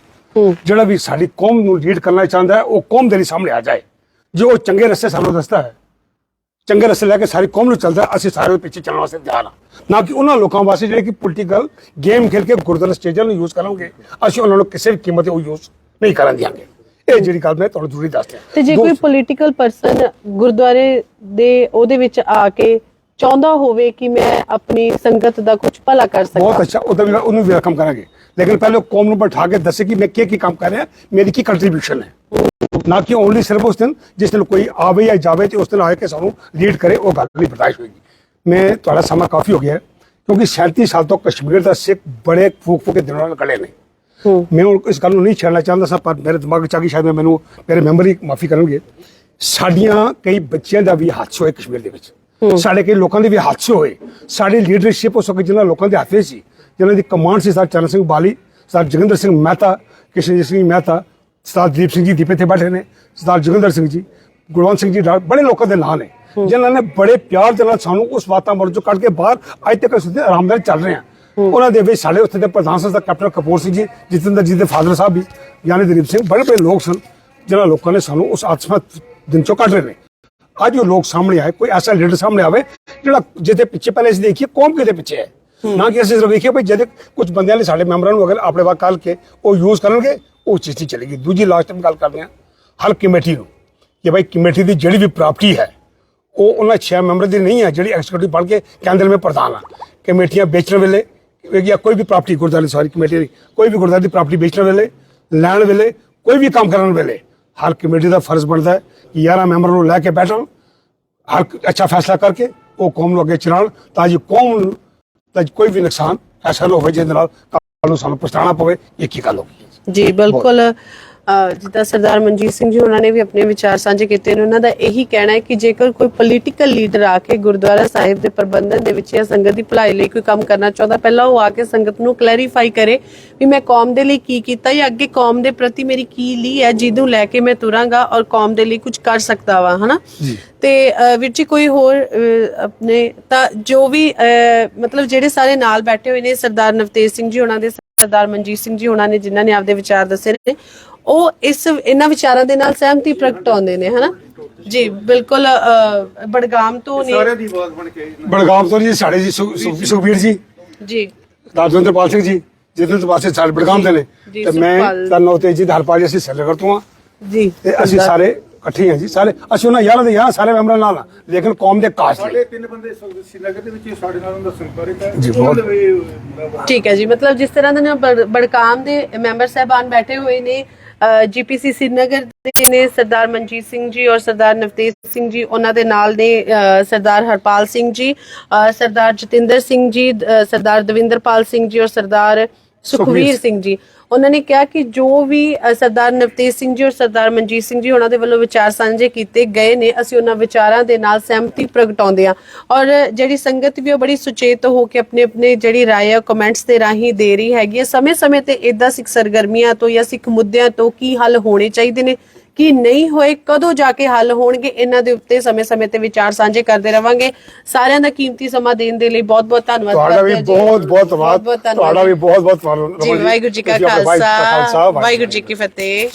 ਜਿਹੜਾ ਵੀ ਸਾਡੀ ਕੌਮ ਨੂੰ ਲੀਡ ਕਰਨਾ ਚਾਹੁੰਦਾ ਹੈ ਉਹ ਕੌਮ ਦੇ ਲਈ ਸਾਹਮਣੇ ਆ ਜਾਏ। ਜੋ ਚੰਗੇ ਰਸਤੇ ਸਾਨੂੰ ਦੱਸਦਾ ਹੈ, ਚੰਗੇ ਰਸਤੇ ਲੈ ਕੇ ਸਾਰੀ ਕੌਮ ਨੂੰ ਚੱਲਦਾ ਹੈ, ਅਸੀਂ ਸਾਰੇ ਪਿੱਛੇ ਚੱਲਣ ਵਾਸਤੇ ਤਿਆਰ ਹਾਂ। ਨਾ ਕਿ ਉਹਨਾਂ ਲੋਕਾਂ ਵਾਸਤੇ ਜਿਹੜੇ ਕਿ ਪੋਲੀਟੀਕਲ ਗੇਮ ਖੇਲ ਕੇ ਗੁਰਦੁਆਰਾ ਸਟੇਜਾਂ ਨੂੰ ਯੂਜ਼ ਕਰਨਗੇ, ਅਸੀਂ ਉਹਨਾਂ ਨੂੰ ਕਿਸੇ ਵੀ ਕੀਮਤ ਤੇ ਉਹ ਯੂਜ਼ ਨਹੀਂ ਕਰਨ ਦਿਆਂਗੇ। ਇਹ ਜਿਹੜੀ ਗੱਲ ਮੈਂ ਤੁਹਾਨੂੰ ਜ਼ਰੂਰੀ ਦੱਸ ਦਿਆਂ। ਤੇ ਜੇ ਕੋਈ ਪੋਲੀਟੀਕਲ ਪਰਸਨ ਗੁਰਦੁਆਰੇ ਦੇ ਉਹਦੇ ਵਿੱਚ ਆ ਕੇ ਚਾਹੁੰਦਾ ਹੋਵੇ ਕਿ ਮੈਂ ਆਪਣੀ ਸੰਗਤ ਦਾ ਕੁਝ ਭਲਾ ਕਰ ਸਕਾਂ, ਬਹੁਤ ਅੱਛਾ, ਉਹਨੂੰ ਵੀ ਵੈਲਕਮ ਕਰਾਂਗੇ। ਲੇਕਿਨ ਪਹਿਲੇ ਕੌਮ ਨੂੰ ਬਿਠਾ ਕੇ ਦੱਸੇ ਕਿ ਮੈਂ ਕੀ ਕੰਮ ਕਰ ਰਿਹਾ, ਮੇਰੀ ਕੀ ਕੰਟਰੀਬਿਊਸ਼ਨ ਹੈ। ਨਾ ਕਿ ਓਨਲੀ ਸਿਰਫ ਉਸ ਦਿਨ ਜਿਸ ਦਿਨ ਕੋਈ ਆਵੇ ਜਾਂ ਜਾਵੇ ਤੇ ਉਸ ਦਿਨ ਆ ਕੇ ਸਾਨੂੰ ਲੀਡ ਕਰੇ, ਉਹ ਗੱਲ ਨਹੀਂ ਬਰਦਾਸ਼ਤ ਹੋਏਗੀ। ਮੈਂ ਤੁਹਾਡਾ ਸਮਾਂ ਕਾਫੀ ਹੋ ਗਿਆ ਕਿਉਂਕਿ 37 ਸਾਲ ਤੋਂ ਕਸ਼ਮੀਰ ਦਾ ਸਿੱਖ ਬੜੇ ਫੂਕ ਕੇ ਦਿਨਾਂ ਨਾਲ ਗਲੇ ਨੇ। ਮੈਂ ਇਸ ਗੱਲ ਨੂੰ ਨਹੀਂ ਛੱਡਣਾ ਚਾਹੁੰਦਾ ਸਾਂ, ਪਰ ਮੇਰੇ ਦਿਮਾਗ ਚ ਆ ਗਈ, ਸ਼ਾਇਦ ਮੈਨੂੰ ਮੇਰੇ ਮੈਂਬਰ ਹੀ ਮਾਫੀ ਕਰਨਗੇ। ਸਾਡੀਆਂ ਕਈ ਬੱਚਿਆਂ ਦਾ ਵੀ ਹਾਦਸੇ ਹੋਏ ਕਸ਼ਮੀਰ ਦੇ ਵਿੱਚ, ਸਾਡੇ ਕਈ ਲੋਕਾਂ ਦੇ ਵੀ ਹਾਦਸੇ ਹੋਏ। ਸਾਡੀ ਲੀਡਰਸ਼ਿਪ ਉਸ ਵਕਤ ਜਿਹਨਾਂ ਲੋਕਾਂ ਦੇ ਹੱਥ ਵਿੱਚ ਸੀ, ਜਿਹਨਾਂ ਦੀ ਕਮਾਂਡ ਸੀ, ਸਰਦਾਰ ਚਰਨ ਸਿੰਘ ਬਾਲੀ, ਸਰਦਾਰ ਜੋਗਿੰਦਰ ਸਿੰਘ ਮਹਿਤਾ, ਕ੍ਰਿਸ਼ਨਜੀਤ ਸਿੰਘ ਮਹਿਤਾ, ਸਰਦਾਰ ਦੀਪ ਸਿੰਘ ਜੀ ਦੀਪੇ ਤੇ ਬੈਠੇ ਨੇ, ਸਰਦਾਰ ਜੋਗਿੰਦਰ ਸਿੰਘ ਜੀ, ਗੁਰਵੰਤ ਸਿੰਘ ਜੀ, ਬੜੇ ਲੋਕਾਂ ਦੇ ਨਾਂ ਨੇ ਜਿਨ੍ਹਾਂ ਨੇ ਬੜੇ ਪਿਆਰ ਦੇ ਨਾਲ ਸਾਨੂੰ ਉਸ ਵਾਤਾਵਰਣ ਚੋਂ ਕੱਢ ਕੇ ਬਾਹਰ ਅੱਜ ਤੱਕ ਅਸੀਂ ਆਰਾਮ ਨਾਲ ਚੱਲ ਰਹੇ ਹਾਂ। ਉਹਨਾਂ ਦੇ ਵਿੱਚ ਸਾਡੇ ਉੱਥੇ ਦੇ ਪ੍ਰਧਾਨ ਸਰਦਾਰ ਕੈਪਟਨ ਕਪੂਰ ਸਿੰਘ ਜੀ, ਜਤਿੰਦਰ ਜੀ ਦੇ ਫਾਦਰ ਸਾਹਿਬ ਵੀ, ਯਾਨੀ ਦਲੀਪ ਸਿੰਘ, ਬੜੇ ਬੜੇ ਲੋਕ ਸਨ ਜਿਨ੍ਹਾਂ ਲੋਕਾਂ ਨੇ ਸਾਨੂੰ ਉਸ ਆਤਮਤ ਦਿਨ ਚੋਂ ਕੱਢ ਰਹੇ ਨੇ। ਅੱਜ ਉਹ ਲੋਕ ਸਾਹਮਣੇ ਆਏ, ਕੋਈ ਐਸਾ ਲੀਡਰ ਸਾਹਮਣੇ ਆਵੇ ਜਿਹੜਾ ਜਿਹਦੇ ਪਿੱਛੇ ਪਹਿਲੇ ਅਸੀਂ ਦੇਖੀਏ ਕੌਮ ਕਿਹਦੇ ਪਿੱਛੇ ਹੈ, ਨਾ ਕਿ ਅਸੀਂ ਸਿਰਫ ਦੇਖੀਏ ਭਾਈ ਜਿਹਦੇ ਕੁਝ ਬੰਦਿਆਂ ਨੇ ਸਾਡੇ ਮੈਂਬਰਾਂ ਨੂੰ ਅਗਰ ਆਪਣੇ ਵੱਲ ਕੱਲ ਕੇ ਉਹ ਯੂਜ਼ ਕਰਨਗੇ, ਉਹ ਚੀਜ਼ ਨਹੀਂ ਚੱਲੇਗੀ। ਦੂਜੀ ਲਾਸਟ ਟਾਈਮ ਗੱਲ ਕਰਦੇ ਹਾਂ ਹਰ ਕਮੇਟੀ ਨੂੰ ਕਿ ਭਾਈ ਕਮੇਟੀ ਦੀ ਜਿਹੜੀ ਵੀ ਪ੍ਰਾਪਰਟੀ ਹੈ ਉਹ ਉਹਨਾਂ 6 ਮੈਂਬਰ ਦੀ ਨਹੀਂ ਹੈ ਜਿਹੜੀ ਐਗਜ਼ੀਕਿਊਟਿਵ ਬਣ ਕੇ ਕੇਂਦਰ ਵਿੱਚ ਪ੍ਰਧਾਨ ਆ। ਕਮੇਟੀਆਂ ਵੇਚਣ ਵੇਲੇ ਜਾਂ ਕੋਈ ਵੀ ਪ੍ਰਾਪਰਟੀ ਗੁਰਦੁਆਰੇ ਸਾਰੀ ਕਮੇਟੀ ਦੀ ਕੋਈ ਵੀ ਗੁਰਦੁਆਰੇ ਦੀ ਪ੍ਰਾਪਰਟੀ ਵੇਚਣ ਵੇਲੇ, ਲੈਣ ਵੇਲੇ, ਕੋਈ ਵੀ ਕੰਮ ਕਰਨ ਵੇਲੇ ਹਰ ਕਮੇਟੀ ਦਾ ਫਰਜ਼ ਬਣਦਾ ਹੈ ਕਿ 11 ਮੈਂਬਰ ਨੂੰ ਲੈ ਕੇ ਬੈਠਣ, ਹਰ ਅੱਛਾ ਫੈਸਲਾ ਕਰਕੇ ਉਹ ਕੌਮ ਨੂੰ ਅੱਗੇ ਚਲਾਉਣ, ਤਾਂ ਜੋ ਕੌਮ ਨੂੰ ਤਾਂ ਕੋਈ ਵੀ ਨੁਕਸਾਨ ਐਸਾ ਨਾ ਹੋਵੇ ਜਿਹਦੇ ਨਾਲ ਕੱਲ੍ਹ ਨੂੰ ਸਾਨੂੰ ਪਛਤਾਣਾ ਪਵੇ। ਇਹ ਕੀ ਗੱਲ ਹੋਗੀ ਜੀ ਬਿਲਕੁਲ। ਜਿੱਦਾਂ ਸਰਦਾਰ ਮਨਜੀਤ ਸਿੰਘ ਜੀ ਉਹਨਾਂ ਨੇ ਵੀ ਆਪਣੇ ਵਿਚਾਰ ਸਾਂਝੇ ਕੀਤੇ ਨੇ। ਉਹਨਾਂ ਦਾ ਇਹੀ ਕਹਿਣਾ ਹੈ ਕਿ ਜੇਕਰ ਕੋਈ ਪੋਲੀਟੀਕਲ ਲੀਡਰ ਆ ਕੇ ਗੁਰਦੁਆਰਾ ਸਾਹਿਬ ਦੇ ਪ੍ਰਬੰਧਨ ਦੇ ਵਿੱਚ ਜਾਂ ਸੰਗਤ ਦੀ ਭਲਾਈ ਲਈ ਕੋਈ ਕੰਮ ਕਰਨਾ ਚਾਹੁੰਦਾ, ਪਹਿਲਾਂ ਉਹ ਆ ਕੇ ਸੰਗਤ ਨੂੰ ਕਲੈਰੀਫਾਈ ਕਰੇ ਵੀ ਮੈਂ ਕੌਮ ਦੇ ਲਈ ਕੀ ਕੀਤਾ ਜਾਂ ਅੱਗੇ ਕੌਮ ਦੇ ਪ੍ਰਤੀ ਮੇਰੀ ਕੀ ਲੀ ਹੈ ਜਿਹਨੂੰ ਲੈ ਕੇ ਮੈਂ ਤੁਰਾਂਗਾ ਔਰ ਕੌਮ ਦੇ ਲਈ ਕੁਝ ਕਰ ਸਕਦਾ ਵਾ, ਹਨਾ। ਤੇ ਵੀਰ ਜੀ ਕੋਈ ਹੋਰ ਆਪਣੇ ਤਾਂ ਜੋ ਵੀ ਮਤਲਬ ਜਿਹੜੇ ਸਾਰੇ ਨਾਲ ਬੈਠੇ ਹੋਏ ਨੇ, ਸਰਦਾਰ ਨਵਤੇਜ ਸਿੰਘ ਜੀ ਉਹਨਾਂ ਦੇ, ਸਰਦਾਰ ਮਨਜੀਤ ਸਿੰਘ ਜੀ ਉਹਨਾਂ ਨੇ ਜਿਨ੍ਹਾਂ ਨੇ ਆਪਦੇ ਵਿਚਾਰ ਦੱਸੇ ਨੇ, ਉਹ ਇਹਨਾਂ ਵਿਚਾਰਾਂ ਦੇ ਨਾਲ ਸਹਿਮਤੀ ਪ੍ਰਗਟਾਉਂਦੇ ਨੇ, ਹਨਾ ਜੀ। ਬਿਲਕੁਲ ਬੜਗਾਮ ਤੋਂ ਨੇ, ਬੜਗਾਮ ਤੋਂ ਜੀ ਸਾਡੇ ਜੀ ਸੁਖਬੀਰ ਜੀ, ਰਾਜਵਿੰਦਰਪਾਲ ਸਿੰਘ ਜੀ, ਜਤਿੰਦਰਪਾਲ ਸਿੰਘ ਸਾਡੇ ਬੜਗਾਮ ਦੇ ਨੇ, ਤੇ ਮੈਂ ਨਵਤੇਜ ਜੀ ਹਰਪਾਲ ਜੀ, ਅਸੀਂ ਸੈਲਗੜ ਤੋਂ ਆ ਜੀ, ਤੇ ਅਸੀਂ ਸਾਰੇ ਇਕੱਠੇ ਹਾਂ ਜੀ। ਸਾਰੇ ਅਸੀਂ ਉਹਨਾਂ ਯਾਰਾਂ ਦੇ ਯਾਰ ਸਾਰੇ ਮੈਂਬਰਾਂ ਨਾਲ ਆ, ਲੇਕਿਨ ਕੌਮ ਦੇ ਕਾਸ਼ ਸਾਡੇ 3 ਬੰਦੇ ਸ਼੍ਰੀਨਗਰ ਦੇ ਵਿੱਚ ਸਾਡੇ ਨਾਲ ਦਾ ਸੰਪਰਕ ਹੈ ਜੀ। ਬਹੁਤ ਠੀਕ ਹੈ ਜੀ। ਮਤਲਬ ਜਿਸ ਤਰ੍ਹਾਂ ਦੇ ਬੜਕਾਮ ਦੇ ਮੈਂਬਰ ਸਾਹਿਬਾਨ ਬੈਠੇ ਹੋਏ ਨੇ, ਜੀਪੀਸੀ श्रीनगर ਦੇ ਨੇ ਸਰਦਾਰ ਮਨਜੀਤ ਸਿੰਘ ਜੀ ਔਰ ਸਰਦਾਰ ਨਵਤੇਜ ਸਿੰਘ ਜੀ, ਉਹਨਾਂ ਦੇ ਨਾਲ ਨੇ ਸਰਦਾਰ ਹਰਪਾਲ ਸਿੰਘ ਜੀ, ਸਰਦਾਰ ਜਤਿੰਦਰ ਸਿੰਘ ਜੀ, ਸਰਦਾਰ ਦਵਿੰਦਰਪਾਲ ਸਿੰਘ ਜੀ ਔਰ ਸਰਦਾਰ ਸੁਖਵੀਰ ਸਿੰਘ ਜੀ। ਉਹਨਾਂ ਨੇ ਕਿਹਾ ਕਿ ਜੋ ਵੀ ਸਰਦਾਰ ਨਵਤੇਜ ਸਿੰਘ ਜੀ ਔਰ ਸਰਦਾਰ ਮਨਜੀਤ ਸਿੰਘ ਜੀ ਉਹਨਾਂ ਦੇ ਵੱਲੋਂ ਵਿਚਾਰ ਸਾਂਝੇ ਕੀਤੇ ਗਏ ਨੇ, ਅਸੀਂ ਉਹਨਾਂ ਵਿਚਾਰਾਂ ਦੇ ਨਾਲ ਸਹਿਮਤੀ ਪ੍ਰਗਟਾਉਂਦੇ ਹਾਂ। ਔਰ ਜਿਹੜੀ ਸੰਗਤ ਵੀ ਉਹ ਬੜੀ ਸੁਚੇਤ ਹੋ ਕੇ ਆਪਣੇ ਆਪਣੇ ਜਿਹੜੀ ਰਾਏ ਆ ਕਮੈਂਟਸ ਦੇ ਰਾਹੀਂ ਦੇ ਰਹੀ ਹੈਗੀ ਹੈ। ਸਮੇਂ-ਸਮੇਂ ਤੇ ਇਦਾਂ ਸਿੱਖ ਸਰਗਰਮੀਆਂ ਤੋਂ ਜਾਂ ਸਿੱਖ ਮੁੱਦਿਆਂ ਤੋਂ ਕੀ ਹੱਲ ਹੋਣੇ ਚਾਹੀਦੇ ਨੇ, ਕੀ ਨਹੀਂ ਹੋਏ, ਕਦੋਂ ਜਾ ਕੇ ਹੱਲ ਹੋਣਗੇ, ਇਹਨਾਂ ਦੇ ਉੱਤੇ ਸਮੇਂ-ਸਮੇਂ ਤੇ ਵਿਚਾਰ ਸਾਂਝੇ ਕਰਦੇ ਰਵਾਂਗੇ। ਸਾਰਿਆਂ ਦਾ ਕੀਮਤੀ ਸਮਾਂ ਦੇਣ ਦੇ ਲਈ ਬਹੁਤ-ਬਹੁਤ ਧੰਨਵਾਦ। ਤੁਹਾਡਾ ਵੀ ਬਹੁਤ-ਬਹੁਤ ਧੰਨਵਾਦ। ਤੁਹਾਡਾ ਵੀ ਬਹੁਤ-ਬਹੁਤ ਧੰਨਵਾਦ ਜੀ। ਵਾਹਿਗੁਰੂ ਜੀ ਕਾ ਖਾਲਸਾ, ਵਾਹਿਗੁਰੂ ਜੀ ਕੀ ਫਤਿਹ।